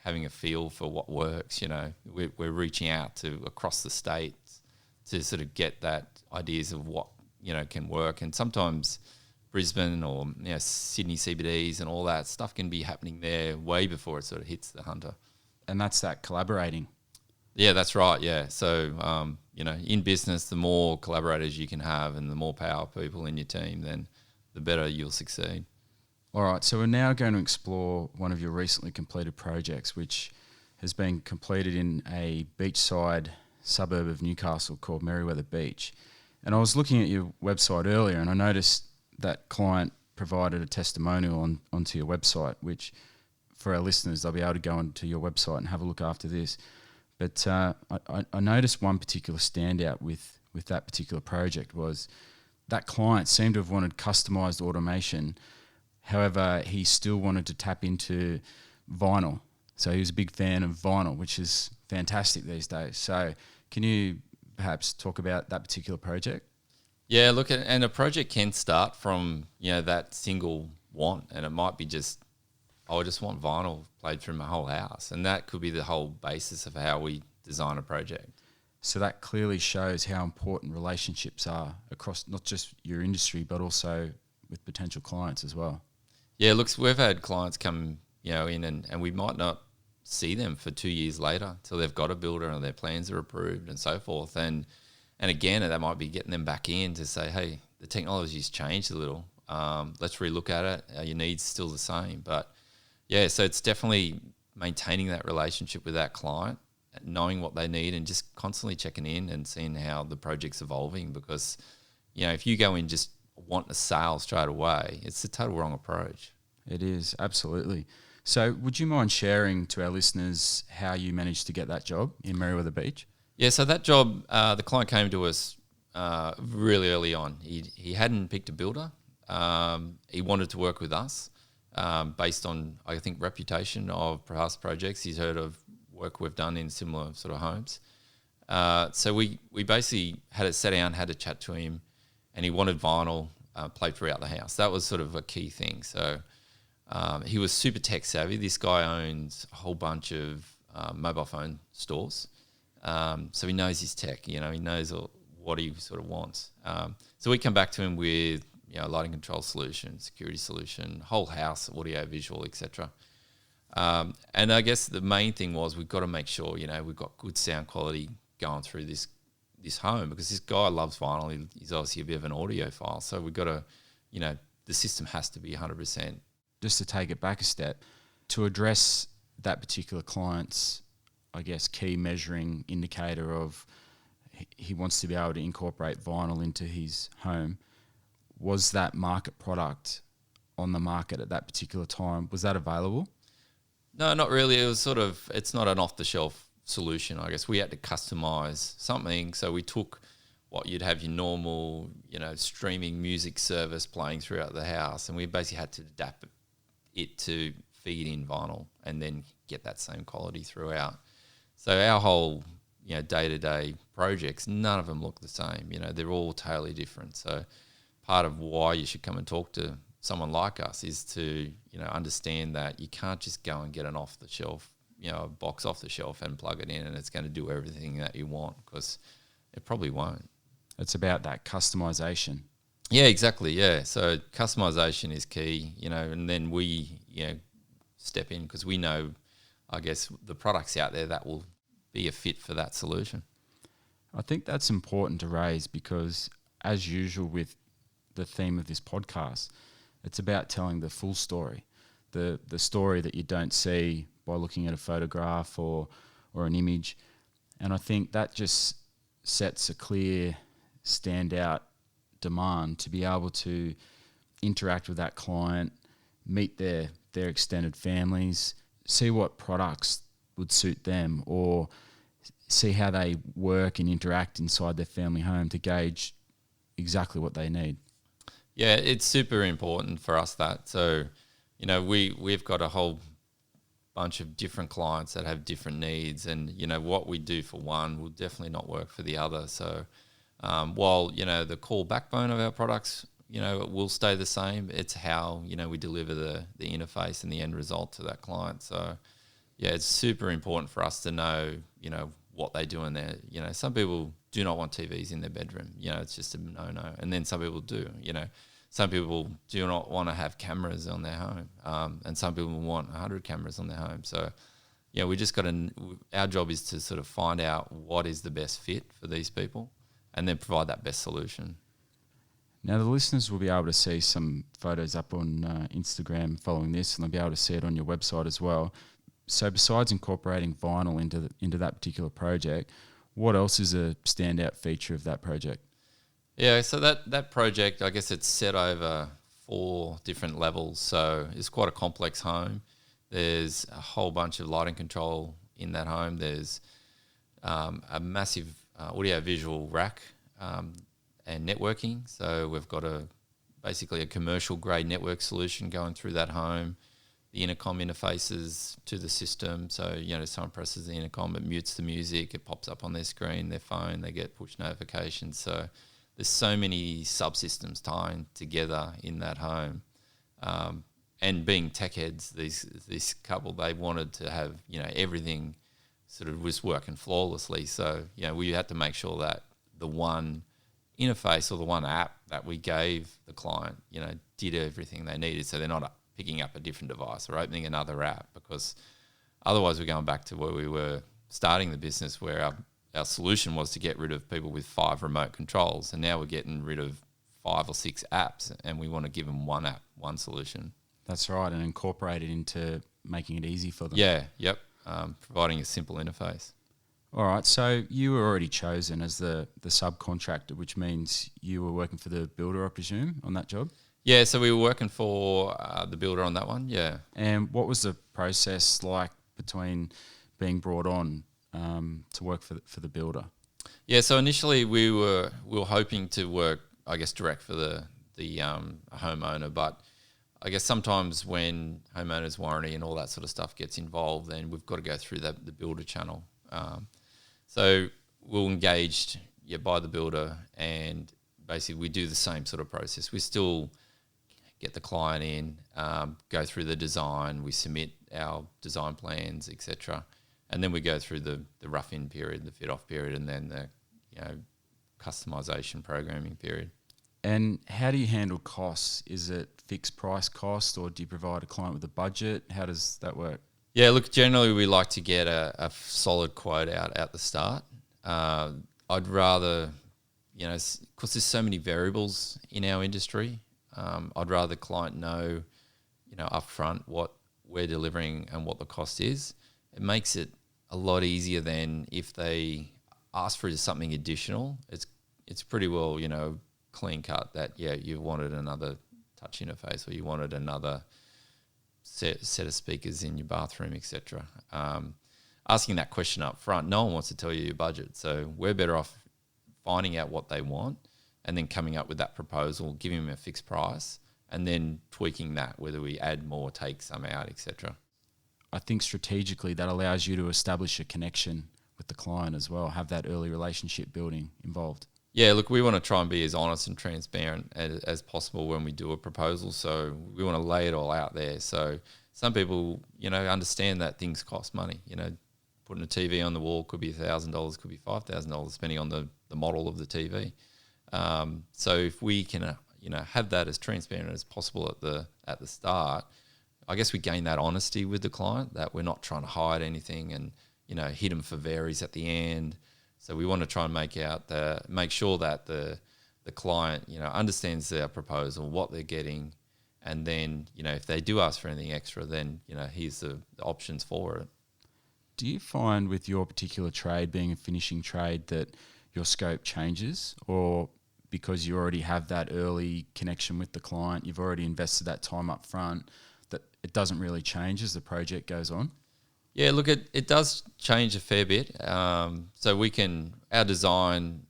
having a feel for what works, we're reaching out to across the state to sort of get that ideas of what, can work. And sometimes Brisbane or Sydney CBDs and all that stuff can be happening there way before it sort of hits the hunter. And that's that collaborating. Yeah, that's right. Yeah. So, in business, the more collaborators you can have and the more power people in your team, then the better you'll succeed. All right. So we're now going to explore one of your recently completed projects, which has been completed in a beachside suburb of Newcastle called Merewether Beach. And I was looking at your website earlier and I noticed that client provided a testimonial onto your website, which for our listeners, they'll be able to go onto your website and have a look after this. But I noticed one particular standout with that particular project was that client seemed to have wanted customised automation. However, he still wanted to tap into vinyl. So he was a big fan of vinyl, which is fantastic these days. So can you perhaps talk about that particular project? Yeah, look, and a project can start from, that single want, and it might be just, I just want vinyl played through my whole house. And that could be the whole basis of how we design a project. So that clearly shows how important relationships are across not just your industry, but also with potential clients as well. Yeah, look, we've had clients come, in and we might not see them for 2 years later till they've got a builder and their plans are approved and so forth. And again, that might be getting them back in to say, hey, the technology's changed a little. Let's relook at it. Your needs still the same. But yeah, so it's definitely maintaining that relationship with that client, knowing what they need and just constantly checking in and seeing how the project's evolving. Because, if you go in just want a sale straight away, it's the total wrong approach. It is, absolutely. So would you mind sharing to our listeners how you managed to get that job in Merewether Beach? Yeah, so that job, the client came to us really early on. He hadn't picked a builder. He wanted to work with us based on, I think, reputation of past projects. He's heard of work we've done in similar sort of homes. So we basically had to sit down, had to chat to him, and he wanted vinyl played throughout the house. That was sort of a key thing. So he was super tech savvy. This guy owns a whole bunch of mobile phone stores. So he knows his tech, he knows what he sort of wants. So we come back to him with lighting control solution, security solution, whole house, audio, visual, etc. And I guess the main thing was we've got to make sure, we've got good sound quality going through this home, because this guy loves vinyl. He's obviously a bit of an audiophile. So we've got to, the system has to be 100%. Just to take it back a step, to address that particular client's, I guess, key measuring indicator of he wants to be able to incorporate vinyl into his home, was that market product on the market at that particular time? Was that available? No, not really. It was it's not an off-the-shelf solution, I guess. We had to customize something. So we took what you'd have your normal, streaming music service playing throughout the house, and we basically had to adapt it to feed in vinyl and then get that same quality throughout. So our whole, day-to-day projects, none of them look the same. They're all totally different. So part of why you should come and talk to someone like us is to, understand that you can't just go and get an off-the-shelf, a box off the shelf and plug it in and it's going to do everything that you want, because it probably won't. It's about that customization. Yeah, exactly. Yeah. So customization is key, and then we, step in because we know, I guess, the products out there that will be a fit for that solution. I think that's important to raise because, as usual with the theme of this podcast, it's about telling the full story, the story that you don't see by looking at a photograph or an image. And I think that just sets a clear standout demand to be able to interact with that client, meet their extended families, see what products would suit them, or see how they work and interact inside their family home to gauge exactly what they need. Yeah, it's super important for us that. So, we've got a whole bunch of different clients that have different needs, and, what we do for one will definitely not work for the other. So while, the core backbone of our products, it will stay the same, it's how, we deliver the interface and the end result to that client. So, yeah, it's super important for us to know, what they do in there. Some people do not want TVs in their bedroom. It's just a no-no. And then some people do, Some people do not want to have cameras on their home. And some people want 100 cameras on their home. So, we just got to, our job is to sort of find out what is the best fit for these people and then provide that best solution. Now, the listeners will be able to see some photos up on Instagram following this, and they'll be able to see it on your website as well. So besides incorporating vinyl into that particular project, what else is a standout feature of that project? Yeah, so that project, I guess it's set over 4 different levels. So it's quite a complex home. There's a whole bunch of lighting control in that home. There's a massive audio-visual rack and networking. So we've got basically a commercial-grade network solution going through that home. The intercom interfaces to the system. So, someone presses the intercom, it mutes the music, it pops up on their screen, their phone, they get push notifications. So there's so many subsystems tying together in that home. And being tech heads, this couple, they wanted to have, everything sort of was working flawlessly. So, we had to make sure that the one interface or the one app that we gave the client, did everything they needed. So they're not picking up a different device or opening another app, because otherwise we're going back to where we were starting the business, where our solution was to get rid of people with 5 remote controls, and now we're getting rid of 5 or 6 apps, and we want to give them one app, one solution. That's right, and incorporate it into making it easy for them. Yeah, yep, providing a simple interface. All right, so you were already chosen as the subcontractor, which means you were working for the builder, I presume, on that job? Yeah, so we were working for the builder on that one, yeah. And what was the process like between being brought on to work for the builder? Yeah, so initially we were hoping to work, I guess, direct for the homeowner, but I guess sometimes when homeowners warranty and all that sort of stuff gets involved, then we've got to go through the builder channel. So we're engaged by the builder, and basically we do the same sort of process. We still get the client in, go through the design, we submit our design plans, etc. And then we go through the rough-in period, the fit-off period, and then the customization programming period. And how do you handle costs? Is it fixed price cost, or do you provide a client with a budget? How does that work? Yeah, look, generally we like to get a solid quote out at the start. I'd rather, because there's so many variables in our industry, I'd rather the client know, upfront what we're delivering and what the cost is. It makes it a lot easier than if they ask for something additional. It's pretty well, clean cut that, you wanted another touch interface, or you wanted another set of speakers in your bathroom, etc. Asking that question up front, no one wants to tell you your budget. So we're better off finding out what they want and then coming up with that proposal, giving them a fixed price, and then tweaking that, whether we add more, take some out, etc. I think strategically that allows you to establish a connection with the client as well, have that early relationship building involved. Yeah, look, we want to try and be as honest and transparent as possible when we do a proposal. So we want to lay it all out there. So some people, understand that things cost money. Putting a TV on the wall could be $1,000, could be $5,000, depending on the model of the TV. So if we can, have that as transparent as possible at the start, I guess we gain that honesty with the client, that we're not trying to hide anything and, hit them for varies at the end. So we want to try and make sure that the client, understands their proposal, what they're getting, and then, if they do ask for anything extra, then, here's the options for it. Do you find with your particular trade, being a finishing trade, that your scope changes, or because you already have that early connection with the client, you've already invested that time up front, that it doesn't really change as the project goes on? Yeah, look, it does change a fair bit. So our design,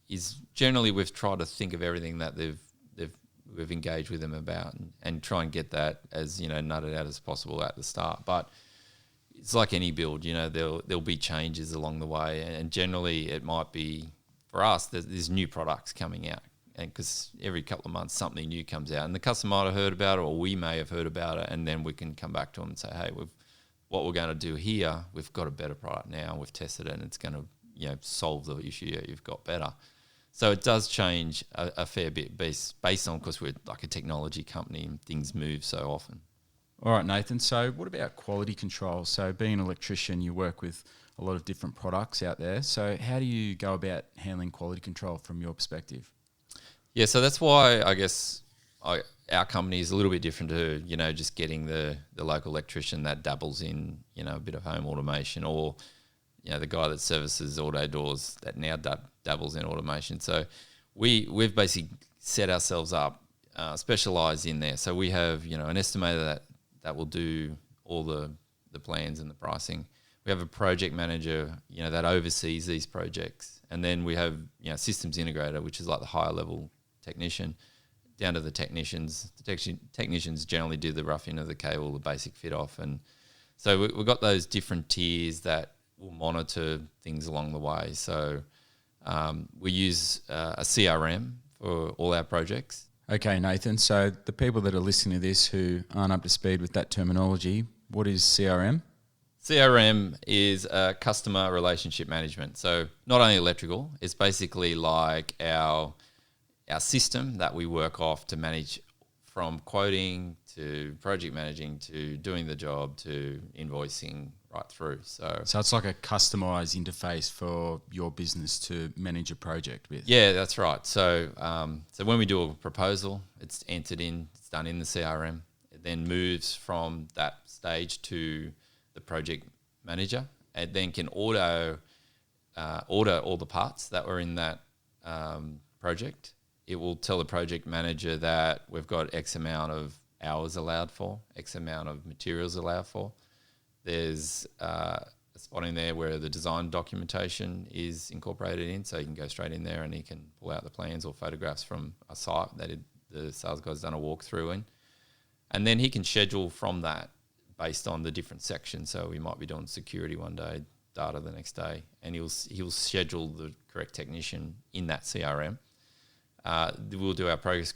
is generally we've tried to think of everything that we've engaged with them about and try and get that as, nutted out as possible at the start. But it's like any build, there'll be changes along the way, and generally it might be, for us, there's new products coming out, and because every couple of months something new comes out, and the customer might have heard about it, or we may have heard about it, and then we can come back to them and say, hey, what we're going to do here, we've got a better product now, we've tested it, and it's going to solve the issue you've got better. So it does change a fair bit based on, because we're like a technology company and things move so often. All right, Nathan. So what about quality control? So being an electrician, you work with a lot of different products out there. So how do you go about handling quality control from your perspective? Yeah, so that's why I guess our company is a little bit different to, just getting the local electrician that dabbles in, a bit of home automation, or, the guy that services auto doors that now dabbles in automation. So we've basically set ourselves up, specialised in there. So we have, an estimator that will do all the plans and the pricing. We have a project manager, that oversees these projects. And then we have, systems integrator, which is like the higher level technician, down to the technicians. The technicians generally do the rough in of the cable, the basic fit off. And so we've got those different tiers that will monitor things along the way. So we use a CRM for all our projects. Okay, Nathan. So the people that are listening to this who aren't up to speed with that terminology, what is CRM? CRM is customer relationship management. So not only electrical, it's basically like our system that we work off to manage from quoting to project managing to doing the job to invoicing right through. So it's like a customized interface for your business to manage a project with. Yeah, that's right. So when we do a proposal, it's entered in, it's done in the CRM. It then moves from that stage to the project manager, and then can order all the parts that were in that project. It will tell the project manager that we've got X amount of hours allowed for, X amount of materials allowed for. There's a spot in there where the design documentation is incorporated in, so you can go straight in there and he can pull out the plans or photographs from a site that the sales guy's done a walkthrough in. And then he can schedule from that based on the different sections. So we might be doing security one day, data the next day, and he'll schedule the correct technician in that CRM. We'll do our progress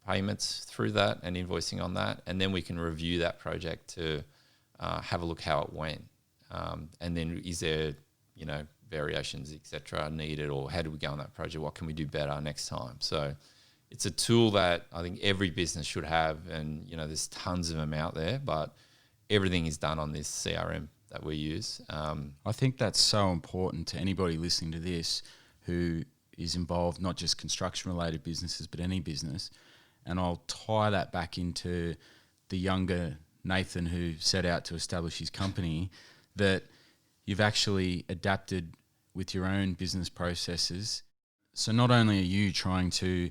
payments through that and invoicing on that, and then we can review that project to have a look how it went, and then is there variations etc. needed, or how do we go on that project? What can we do better next time? So it's a tool that I think every business should have, and there's tons of them out there, but everything is done on this CRM that we use. I think that's so important to anybody listening to this who is involved, not just construction-related businesses, but any business. And I'll tie that back into the younger Nathan who set out to establish his company, that you've actually adapted with your own business processes. So not only are you trying to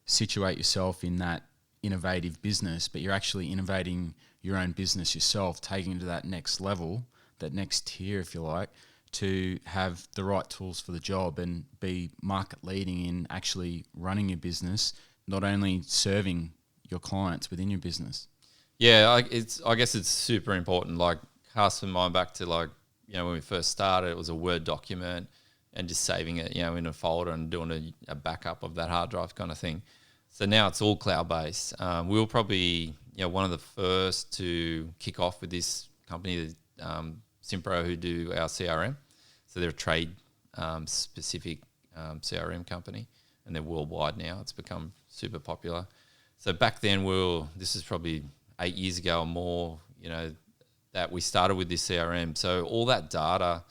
situate yourself in that innovative business, but you're actually innovating your own business yourself, taking it to that next level, that next tier, if you like, to have the right tools for the job and be market leading in actually running your business, not only serving your clients within your business. Yeah, I guess it's super important. Like, casting my mind back to when we first started, it was a Word document and just saving it, in a folder and doing a backup of that hard drive kind of thing. So now it's all cloud-based. We were probably one of the first to kick off with this company, Simpro, who do our CRM. So they're a trade specific CRM company, and they're worldwide now. It's become super popular. So back then this is probably 8 years ago or more, that we started with this CRM. So all that data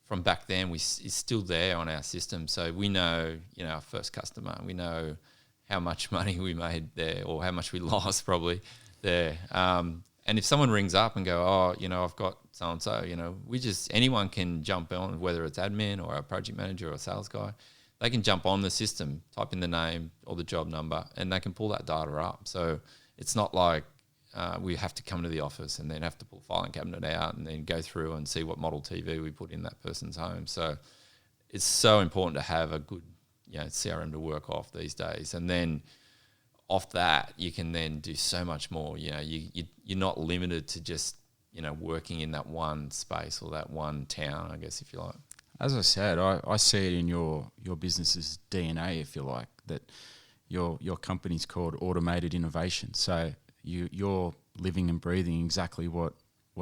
from back then is still there on our system. So we know, our first customer, we know how much money we made there or how much we lost probably there. And if someone rings up and go, I've got so-and-so, anyone can jump on, whether it's admin or a project manager or a sales guy, they can jump on the system, type in the name or the job number, and they can pull that data up. So it's not like we have to come to the office and then have to pull a filing cabinet out and then go through and see what model TV we put in that person's home. So it's so important to have a good CRM to work off these days. And then off that, you can then do so much more. You're not limited to just, working in that one space or that one town, I guess, if you like. As I said, I see it in your business's DNA, if you like, that your company's called Automated Innovation. So you're living and breathing exactly what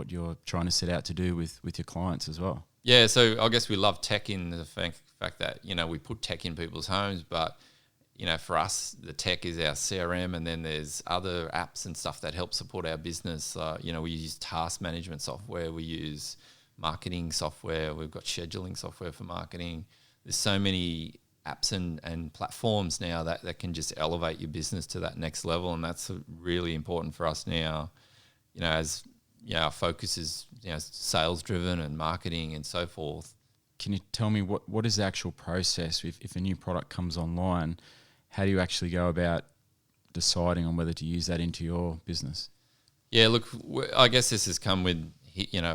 you're trying to set out to do with your clients as well. Yeah, so I guess we love tech in the fact that, we put tech in people's homes, but, for us, the tech is our CRM, and then there's other apps and stuff that help support our business. We use task management software, we use marketing software, we've got scheduling software for marketing. There's so many apps and platforms now that can just elevate your business to that next level, and that's really important for us now, as our focus is sales driven and marketing and so forth. Can you tell me what is the actual process if a new product comes online? How do you actually go about deciding on whether to use that into your business? Yeah, look, I guess this has come with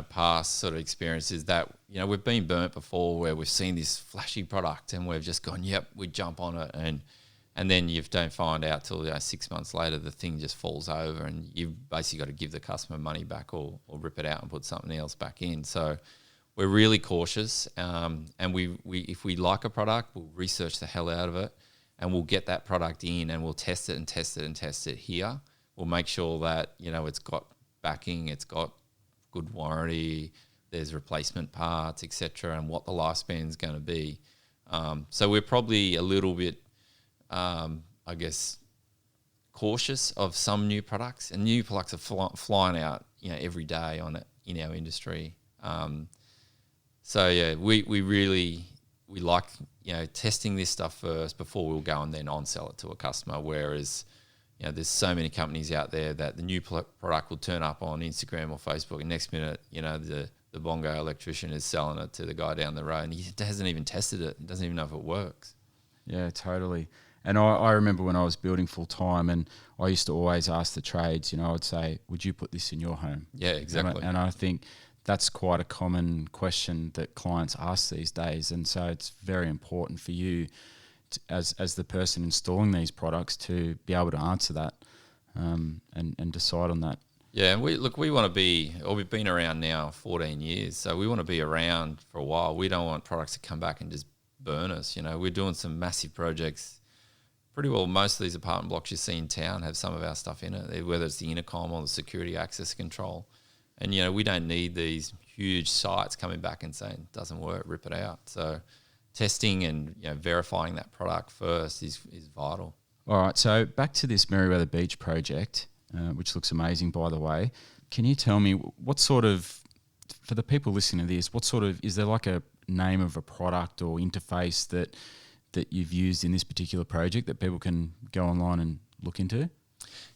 past sort of experiences that we've been burnt before, where we've seen this flashy product and we've just gone, yep, we jump on it, and then you don't find out till 6 months later the thing just falls over, and you've basically got to give the customer money back or rip it out and put something else back in. So we're really cautious, and we if we like a product, we'll research the hell out of it, and we'll get that product in and we'll test it and test it and test it here. We'll make sure that it's got backing, it's got good warranty, there's replacement parts, etc., and what the lifespan is going to be. So we're probably a little bit, I guess, cautious of some new products, and new products are flying out, every day on it in our industry. So yeah, we like testing this stuff first before we'll go and then on sell it to a customer. Whereas there's so many companies out there that the new product will turn up on Instagram or Facebook, and next minute, the bongo electrician is selling it to the guy down the road, and he hasn't even tested it, and doesn't even know if it works. Yeah, totally. And I remember when I was building full time, and I used to always ask the trades, I'd say, would you put this in your home? Yeah, exactly. And I think that's quite a common question that clients ask these days. And so it's very important for you as the person installing these products to be able to answer that and decide on that. Yeah, and we want to be, or we've been around now 14 years, so we want to be around for a while. We don't want products to come back and just burn us. We're doing some massive projects. Pretty well most of these apartment blocks you see in town have some of our stuff in it, whether it's the intercom or the security access control. And, we don't need these huge sites coming back and saying, it doesn't work, rip it out. So testing and verifying that product first is vital. All right, so back to this Merewether Beach project, which looks amazing, by the way. Can you tell me what sort of, for the people listening to this, what sort of, is there like a name of a product or interface that you've used in this particular project that people can go online and look into?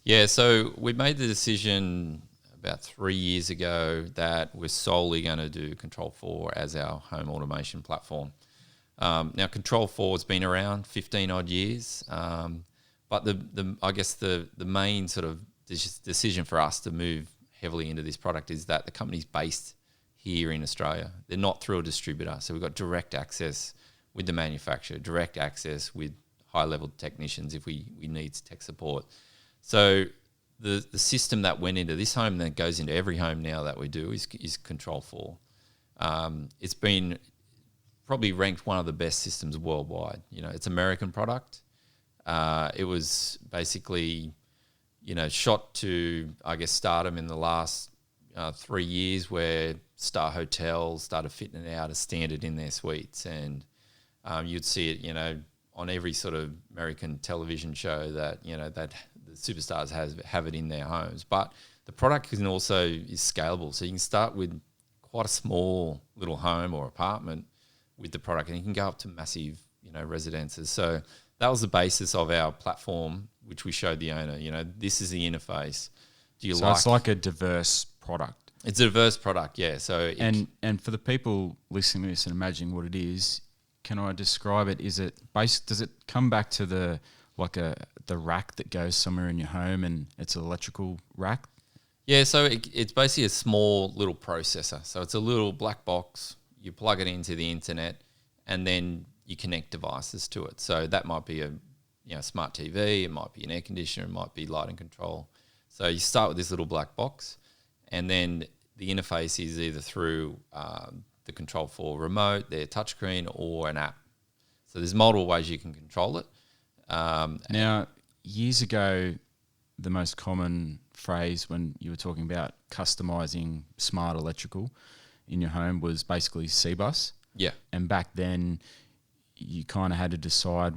Yeah, so we made the decision about 3 years ago that we're solely going to do Control 4 as our home automation platform. Now, Control 4 has been around 15 odd years, but I guess the main sort of decision for us to move heavily into this product is that the company's based here in Australia. They're not through a distributor, so we've got direct access with the manufacturer, direct access with high-level technicians if we need tech support. So the system that went into this home that goes into every home now that we do is Control 4. It's been probably ranked one of the best systems worldwide. You know, it's American product. It was basically, shot to, I guess, stardom in the last 3 years, where Star Hotels started fitting it out as standard in their suites, and you'd see it, on every sort of American television show that that the superstars have it in their homes. But the product is scalable, so you can start with quite a small little home or apartment with the product, and you can go up to massive, residences. So that was the basis of our platform, which we showed the owner. This is the interface. It's like a diverse product. It's a diverse product, yeah. So and for the people listening to this and imagining what it is, can I describe it? Is it does it come back to the rack that goes somewhere in your home, and it's an electrical rack? Yeah, so it's basically a small little processor. So it's a little black box. You plug it into the internet, and then you connect devices to it. So that might be a smart TV, it might be an air conditioner, it might be lighting control. So you start with this little black box, and then the interface is either through the Control 4 remote, their touchscreen, or an app. So there's multiple ways you can control it. Now, years ago, the most common phrase when you were talking about customizing smart electrical in your home was basically CBus. Yeah. And back then, you kind of had to decide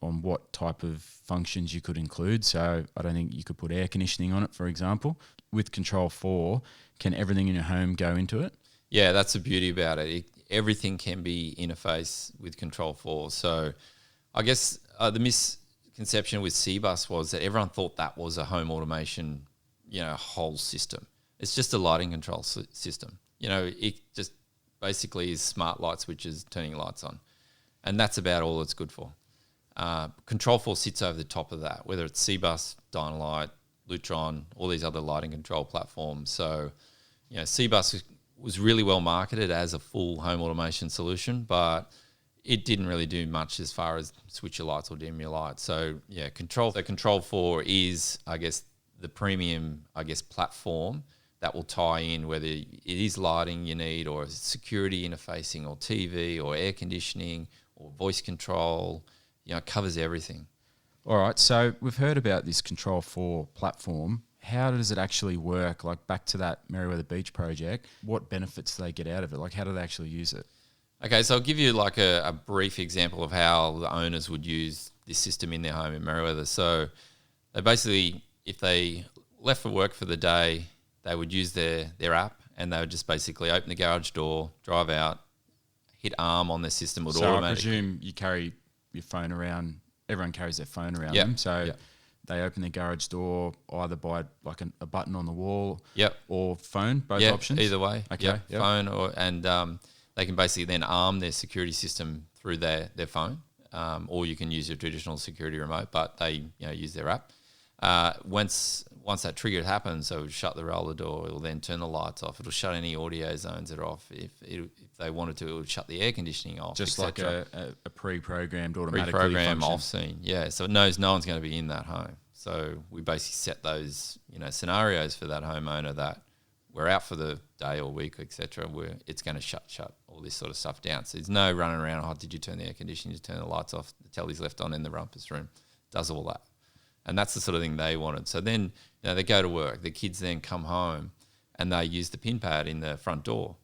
on what type of functions you could include. So I don't think you could put air conditioning on it, for example. With Control 4, can everything in your home go into it? Yeah, that's the beauty about it. Everything can be interfaced with Control 4. So I guess the misconception with CBus was that everyone thought that was a home automation, whole system. It's just a lighting control system. It just basically is smart light switches turning lights on. And that's about all it's good for. Control 4 sits over the top of that, whether it's CBus, Dynalight, Lutron, all these other lighting control platforms. So, CBus was really well marketed as a full home automation solution, but it didn't really do much as far as switch your lights or dim your lights. So, Control 4 is, I guess, the premium, platform that will tie in whether it is lighting you need, or security interfacing, or TV, or air conditioning, or voice control. It covers everything. All right, so we've heard about this Control 4 platform. How does it actually work? Like, back to that Merewether Beach project, what benefits do they get out of it? Like, how do they actually use it? Okay, so I'll give you like a brief example of how the owners would use this system in their home in Merewether. So they basically, if they left for work for the day, they would use their app, and they would just basically open the garage door, drive out, hit arm on their system, would automatically. I presume you carry your phone around. Everyone carries their phone around them. So they open their garage door either by like a button on the wall or phone, both options? Either way. Okay. Phone, and they can basically then arm their security system through their phone, or you can use your traditional security remote, but they use their app. Once that trigger happens, so it'll shut the roller door, it'll then turn the lights off, it'll shut any audio zones that are off. If they wanted to, it would shut the air conditioning off. Just like a pre-programmed automatically pre-programmed function. off scene, yeah. So it knows no one's going to be in that home. So we basically set those scenarios for that homeowner that we're out for the day or week, etc. Where it's going to shut all this sort of stuff down. So there's no running around. Oh, did you turn the air conditioning? Did you turn the lights off? The telly's left on in the rumpus room. Does all that. And that's the sort of thing they wanted. So then, they go to work. The kids then come home and they use the pin pad in the front door.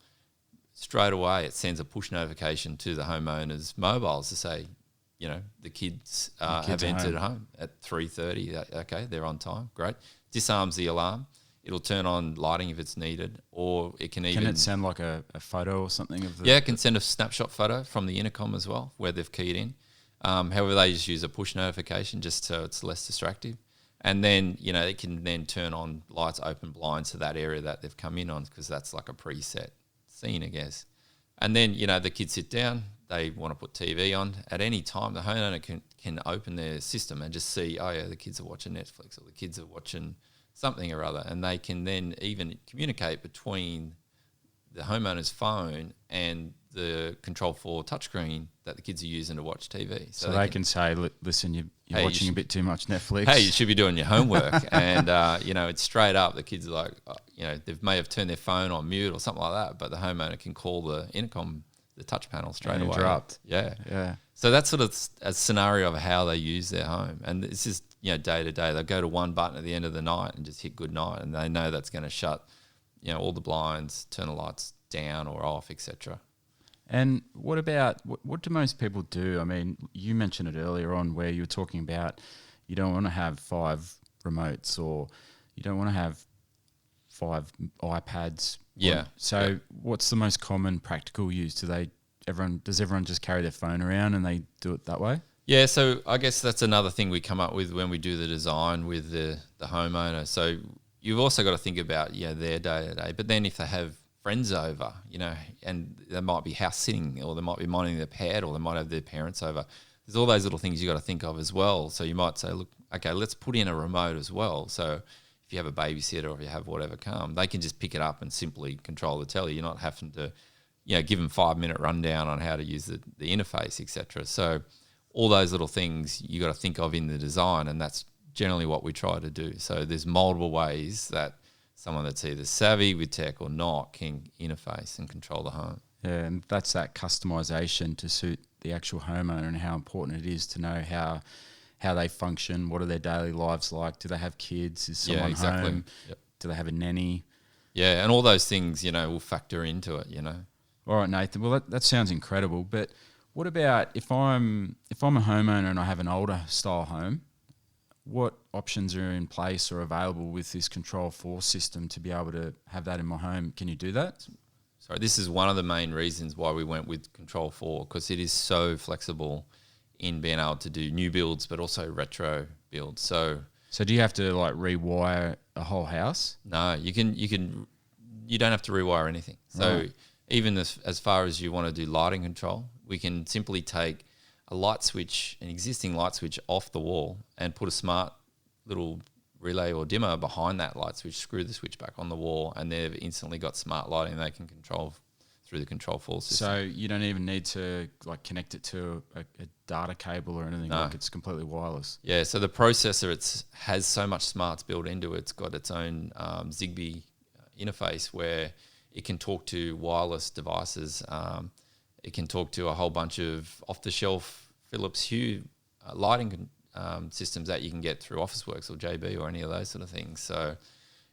Straight away, it sends a push notification to the homeowner's mobiles to say, the kids kids have are entered home at 3:30. Okay, they're on time. Great. Disarms the alarm. It'll turn on lighting if it's needed, or it can even... Can it send like a photo or something of the... Yeah, it can send a snapshot photo from the intercom as well, where they've keyed in. However, they just use a push notification just so it's less distractive. And then, it can then turn on lights, open blinds to that area that they've come in on, because that's like a preset scene, I guess. And then, the kids sit down, they want to put TV on. At any time, the homeowner can open their system and just see, oh, yeah, the kids are watching Netflix or the kids are watching something or other. And they can then even communicate between the homeowner's phone and the Control 4 touchscreen that the kids are using to watch TV. So they can say, listen, you're watching a bit too much Netflix. Hey, you should be doing your homework. And, it's straight up. The kids are like, they may have turned their phone on mute or something like that, but the homeowner can call the intercom, the touch panel straight away. Interrupt. Yeah. So that's sort of a scenario of how they use their home. And it's just, day to day. They'll go to one button at the end of the night and just hit good night. And they know that's going to shut, all the blinds, turn the lights down or off, etc. And what about, what do most people do? I mean, you mentioned it earlier on where you were talking about you don't want to have 5 remotes or you don't want to have 5 iPads. Yeah. So what's the most common practical use? Does everyone just carry their phone around and they do it that way? Yeah, so I guess that's another thing we come up with when we do the design with the homeowner. So you've also got to think about, their day-to-day. But then if they have friends over, and they might be house sitting or they might be minding their pet or they might have their parents over. There's all those little things you got to think of as well. So you might say, look, okay, let's put in a remote as well. So if you have a babysitter or if you have whatever come, they can just pick it up and simply control the telly. You're not having to, give them 5-minute rundown on how to use the interface, etc. So all those little things you got to think of in the design, and that's generally what we try to do. So there's multiple ways that someone that's either savvy with tech or not can interface and control the home. Yeah, and that's that customization to suit the actual homeowner and how important it is to know how they function, what are their daily lives like, do they have kids, is someone home, do they have a nanny? Yeah, and all those things, will factor into it, All right, Nathan, well, that sounds incredible, but what about if I'm a homeowner and I have an older style home, what options are in place or available with this Control 4 system to be able to have that in my home? Can you do that? Sorry, this is one of the main reasons why we went with Control 4, because it is so flexible in being able to do new builds but also retro builds. So do you have to like rewire a whole house? No, you don't have to rewire anything. So even as far as you want to do lighting control, we can simply take an existing light switch off the wall and put a smart little relay or dimmer behind that light switch, screw the switch back on the wall, and they've instantly got smart lighting they can control through the Control 4 system. So you don't even need to like connect it to a data cable or anything, like it's completely wireless. Yeah, so the processor has so much smarts built into it. It's got its own Zigbee interface where it can talk to wireless devices. It can talk to a whole bunch of off-the-shelf Philips Hue lighting systems that you can get through Officeworks or JB or any of those sort of things. So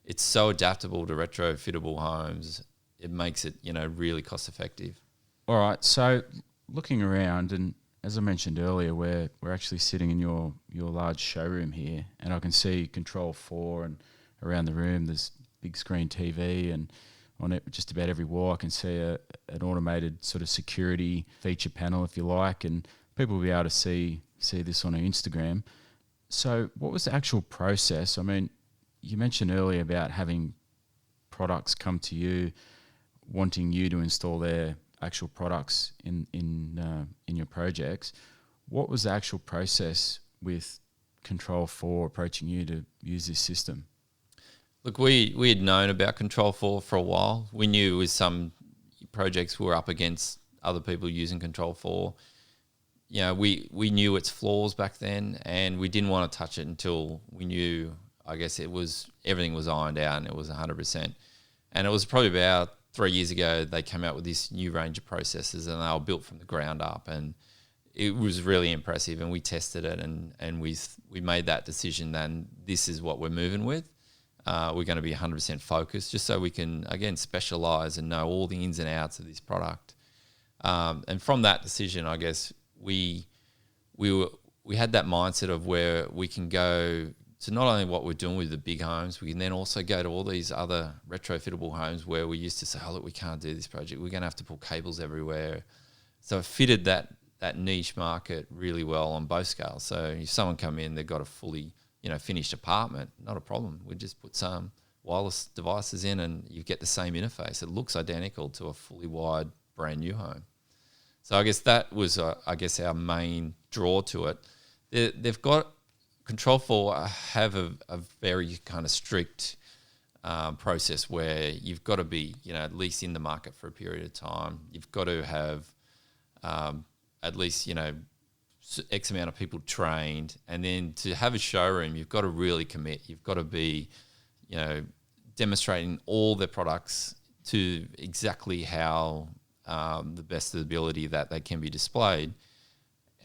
it's so adaptable to retrofittable homes. It makes it, really cost-effective. All right. So looking around, and as I mentioned earlier, we're actually sitting in your large showroom here, and I can see Control 4, and around the room there's big screen TV, and on it, just about every wall I can see an automated sort of security feature panel, if you like, and people will be able to see this on our Instagram. So what was the actual process? I mean, you mentioned earlier about having products come to you, wanting you to install their actual products in your projects. What was the actual process with Control 4 approaching you to use this system? Look, we had known about Control 4 for a while. We knew with some projects we were up against other people using Control 4. We knew its flaws back then, and we didn't want to touch it until we knew, I guess, everything was ironed out and it was 100%. And it was probably about 3 years ago they came out with this new range of processors, and they were built from the ground up, and it was really impressive. And we tested it, and we made that decision. Then this is what we're moving with. We're going to be 100% focused, just so we can, again, specialise and know all the ins and outs of this product. And from that decision, I guess, we we had that mindset of where we can go to not only what we're doing with the big homes, we can then also go to all these other retrofittable homes where we used to say, oh, look, we can't do this project. We're going to have to pull cables everywhere. So it fitted that niche market really well on both scales. So if someone come in, they've got a fully, finished apartment, not a problem. We just put some wireless devices in and you get the same interface. It looks identical to a fully wired brand new home. So I guess that was, our main draw to it. They've got Control4 have a very kind of strict process where you've got to be, at least in the market for a period of time. You've got to have at least, X amount of people trained. And then to have a showroom, you've got to really commit. You've got to be, demonstrating all their products to exactly how the best of the ability that they can be displayed.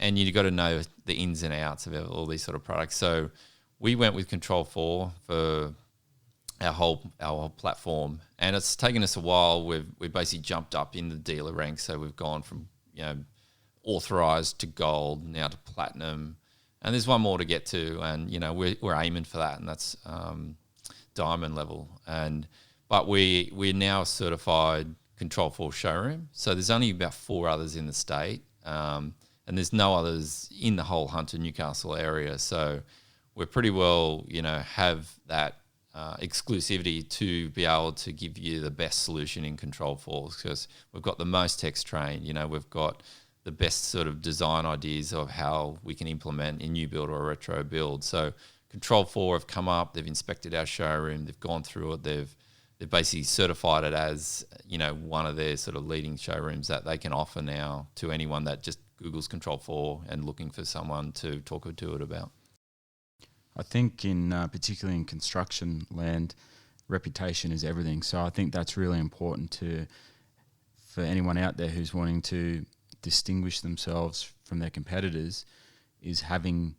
And you've got to know the ins and outs of all these sort of products. So we went with Control4 for our whole platform, and it's taken us a while. We've basically jumped up in the dealer ranks, so we've gone from authorized to gold, now to platinum, and there's one more to get to, and we're aiming for that, and that's diamond level. But we're now a certified Control4 showroom, so there's only about 4 others in the state. And there's no others in the whole Hunter Newcastle area. So we're pretty well, have that exclusivity to be able to give you the best solution in Control4, because we've got the most techs trained. We've got the best sort of design ideas of how we can implement a new build or a retro build. So Control4 have come up, they've inspected our showroom, they've gone through it, they've basically certified it as, one of their sort of leading showrooms that they can offer now to anyone that just Google's Control4 and looking for someone to talk to it about. I think particularly in construction land, reputation is everything. So I think that's really important for anyone out there who's wanting to distinguish themselves from their competitors, is having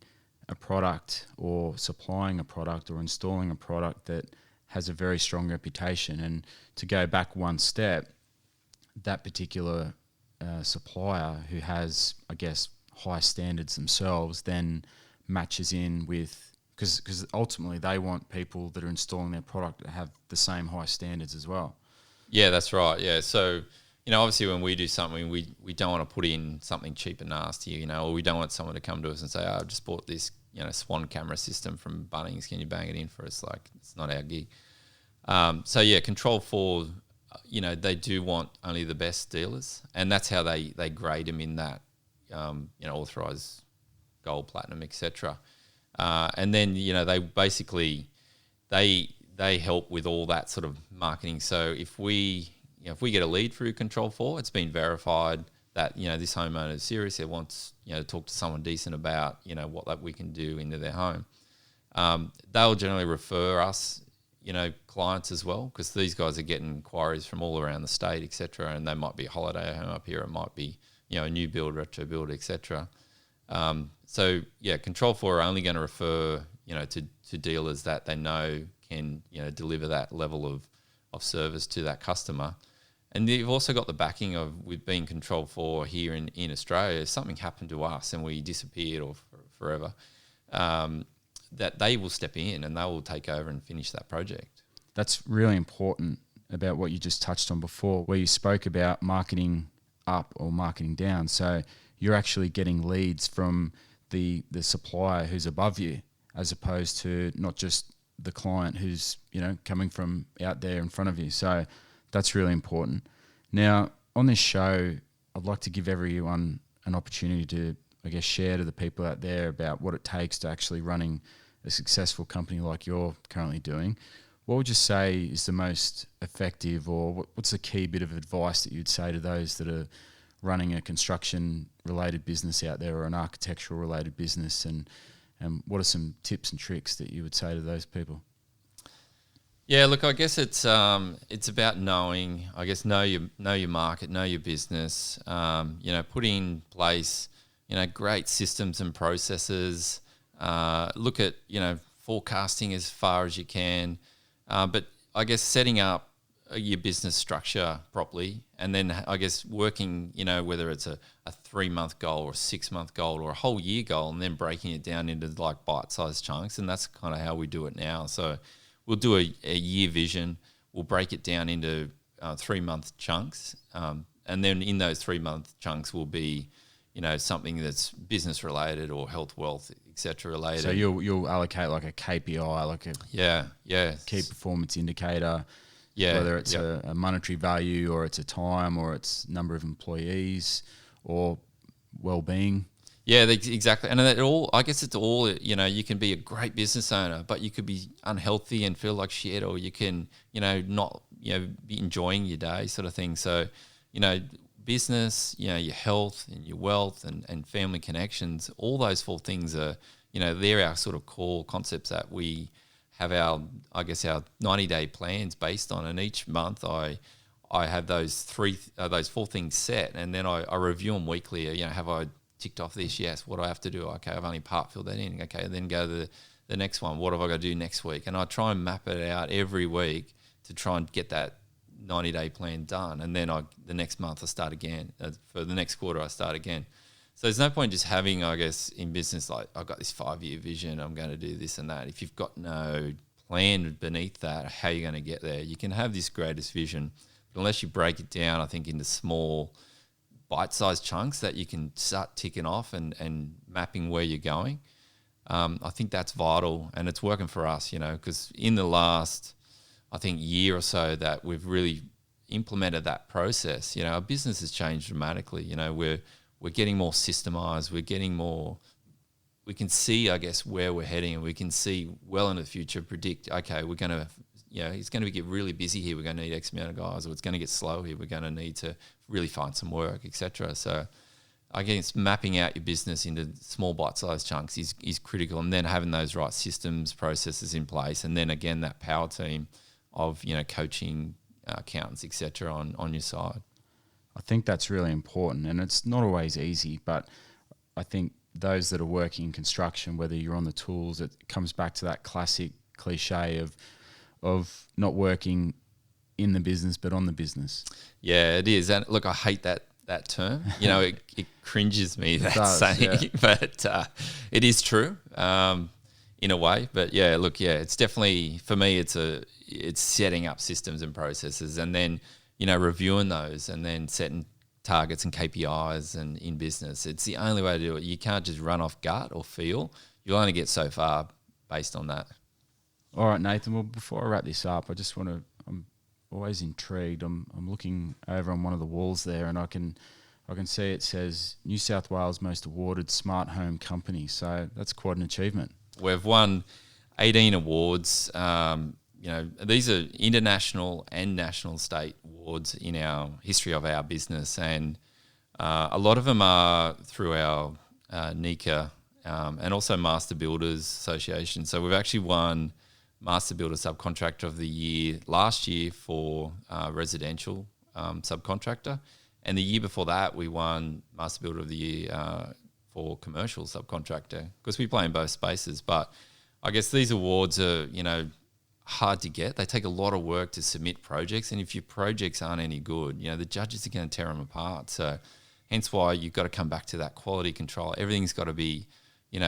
a product or supplying a product or installing a product that has a very strong reputation. And to go back one step, that particular supplier who has, I guess, high standards themselves then matches in with, because ultimately they want people that are installing their product to have the same high standards as well. Yeah, that's right. Yeah, so obviously when we do something, we don't want to put in something cheap and nasty, or we don't want someone to come to us and say, I've just bought this Swan camera system from Bunnings, can you bang it in for us? Like, it's not our gig. So yeah, Control4, they do want only the best dealers, and that's how they grade them in that, authorized gold, platinum, etc. And then they basically they help with all that sort of marketing. So if we get a lead through Control4, it's been verified that this homeowner is serious. It wants to talk to someone decent about what that we can do into their home. They'll generally refer us clients as well, because these guys are getting inquiries from all around the state, etc. And they might be a holiday home up here, it might be a new build, retro build, etc. So yeah, Control4 are only going to refer to dealers that they know can deliver that level of service to that customer. And you've also got the backing of, with being Control4 here in Australia, if something happened to us and we disappeared or forever, that they will step in and they will take over and finish that project. That's really important about what you just touched on before, where you spoke about marketing up or marketing down. So you're actually getting leads from the supplier who's above you, as opposed to not just the client who's coming from out there in front of you. So that's really important. Now, on this show, I'd like to give everyone an opportunity to, I guess, share to the people out there about what it takes to actually running a successful company like you're currently doing. What would you say is the most effective, or what's the key bit of advice that you'd say to those that are running a construction-related business out there, or an architectural-related business, and what are some tips and tricks that you would say to those people? Yeah, look, I guess it's about knowing, know your market, know your business, put in place, great systems and processes, look at, forecasting as far as you can, but I guess setting up your business structure properly, and then I guess working, whether it's a 3-month goal or a 6-month goal or a whole year goal, and then breaking it down into like bite-sized chunks. And that's kind of how we do it now. So we'll do a year vision. We'll break it down into 3-month chunks. And then in those 3-month chunks will be, something that's business related or health, wealth, etc. related. So you'll allocate like a KPI, like a key performance indicator. Yeah, whether it's a monetary value or it's a time or it's number of employees or well-being. Yeah, exactly. And I guess it's all, you can be a great business owner, but you could be unhealthy and feel like shit, or you can, not, be enjoying your day sort of thing. So, business, your health and your wealth and family connections, all those 4 things are, they're our sort of core concepts that we have our 90-day plans based on. And each month I have those 4 things set, and then I review them weekly. Have I ticked off this? Yes. What do I have to do? Okay, I've only part filled that in. Okay, then go to the next one. What have I got to do next week? And I try and map it out every week to try and get that 90-day plan done. And then the next month I start again. For the next quarter I start again. So there's no point just having, I guess, in business, like I've got this 5-year vision, I'm going to do this and that. If you've got no plan beneath that, how are you going to get there? You can have this greatest vision, but unless you break it down, I think, into small bite-sized chunks that you can start ticking off and mapping where you're going, I think that's vital, and it's working for us, because in the last, I think, year or so that we've really implemented that process, our business has changed dramatically. We're getting more systemized. We can see, I guess, where we're heading, and we can see well into the future, predict, okay, we're going to, it's going to get really busy here. We're going to need X amount of guys, or it's going to get slow here. We're going to need to really find some work, etc. So I guess mapping out your business into small bite-sized chunks is critical, and then having those right systems, processes in place, and then again that power team of coaching accountants, etc. on your side. I think that's really important, and it's not always easy, but I think those that are working in construction, whether you're on the tools, it comes back to that classic cliche of not working in the business but on the business. Yeah, it is. And look, I hate that term. It cringes me, that saying, but it is true in a way. But yeah, look, it's definitely, for me, it's setting up systems and processes, and then reviewing those, and then setting targets and KPIs and in business. It's the only way to do it. You can't just run off gut or feel. You'll only get so far based on that. All right, Nathan. Well, before I wrap this up, I just want to, I'm always intrigued. I'm looking over on one of the walls there, and I can see it says New South Wales most awarded smart home company. So that's quite an achievement. We've won 18 awards. These are international and national state awards in our history of our business, and a lot of them are through our NECA and also Master Builders Association. So we've actually won Master Builder Subcontractor of the Year last year for residential subcontractor, and the year before that we won Master Builder of the Year for commercial subcontractor, because we play in both spaces. But I guess these awards are, hard to get. They take a lot of work to submit projects, and if your projects aren't any good, the judges are going to tear them apart. So hence why you've got to come back to that quality control. Everything's got to be, you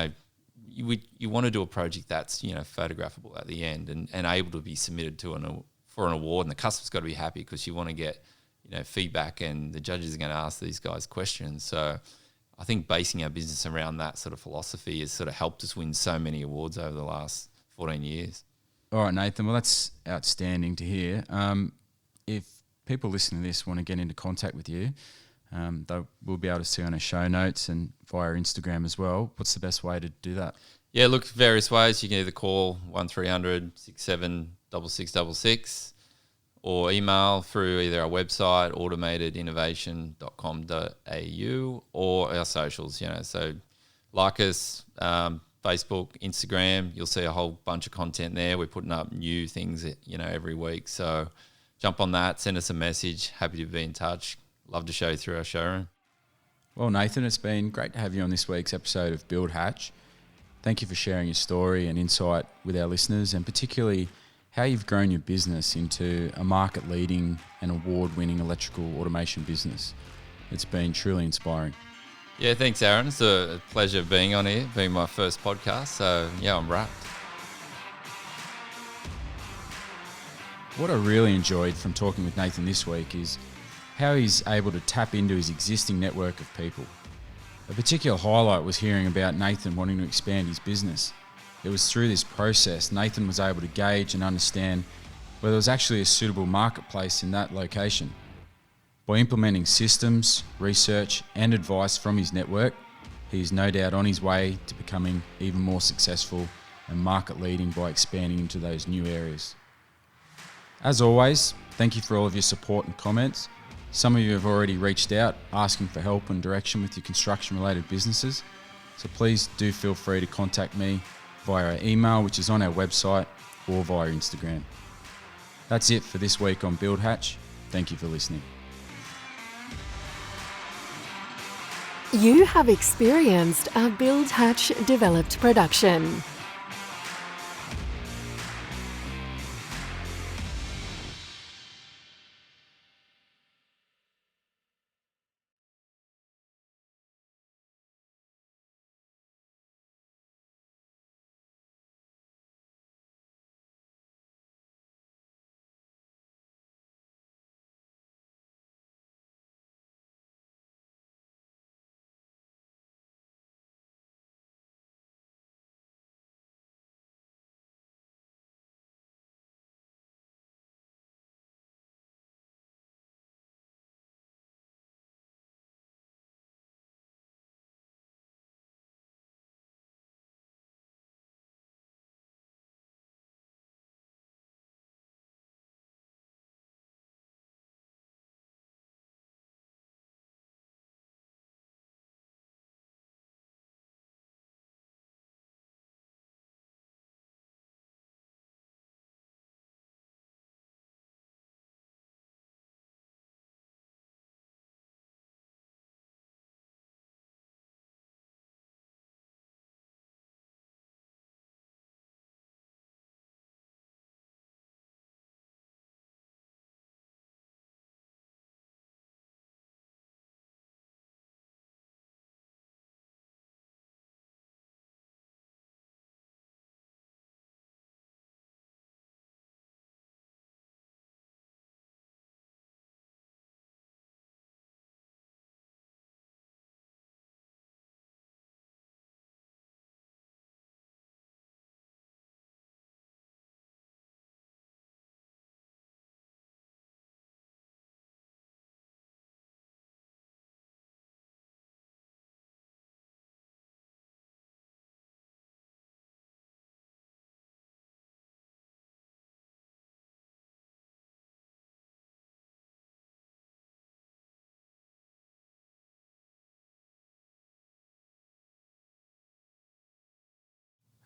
want to do a project that's, photographable at the end and able to be submitted to for an award, and the customer's got to be happy, because you want to get, feedback, and the judges are going to ask these guys questions. So I think basing our business around that sort of philosophy has sort of helped us win so many awards over the last 14 years. All right, Nathan. Well, that's outstanding to hear. If people listening to this want to get into contact with you, they will be able to see on our show notes and via Instagram as well. What's the best way to do that? Yeah, look, various ways. You can either call 1300 67 6666 or email through either our website, automatedinnovation.com.au, or our socials. So like us, Facebook, Instagram, you'll see a whole bunch of content there. We're putting up new things, every week. So jump on that, send us a message. Happy to be in touch. Love to show you through our showroom. Well, Nathan, it's been great to have you on this week's episode of Build Hatch. Thank you for sharing your story and insight with our listeners, and particularly how you've grown your business into a market-leading and award-winning electrical automation business. It's been truly inspiring. Yeah, thanks, Aaron. It's a pleasure being on here, being my first podcast. So, yeah, I'm wrapped. What I really enjoyed from talking with Nathan this week is how he's able to tap into his existing network of people. A particular highlight was hearing about Nathan wanting to expand his business. It was through this process Nathan was able to gauge and understand whether there was actually a suitable marketplace in that location. By implementing systems, research and advice from his network, he is no doubt on his way to becoming even more successful and market leading by expanding into those new areas. As always, thank you for all of your support and comments. Some of you have already reached out asking for help and direction with your construction related businesses, so please do feel free to contact me via our email, which is on our website, or via Instagram. That's it for this week on Build Hatch. Thank you for listening. You have experienced a Build Hatch developed production.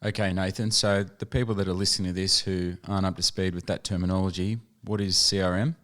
Okay, Nathan, so the people that are listening to this who aren't up to speed with that terminology, what is CRM?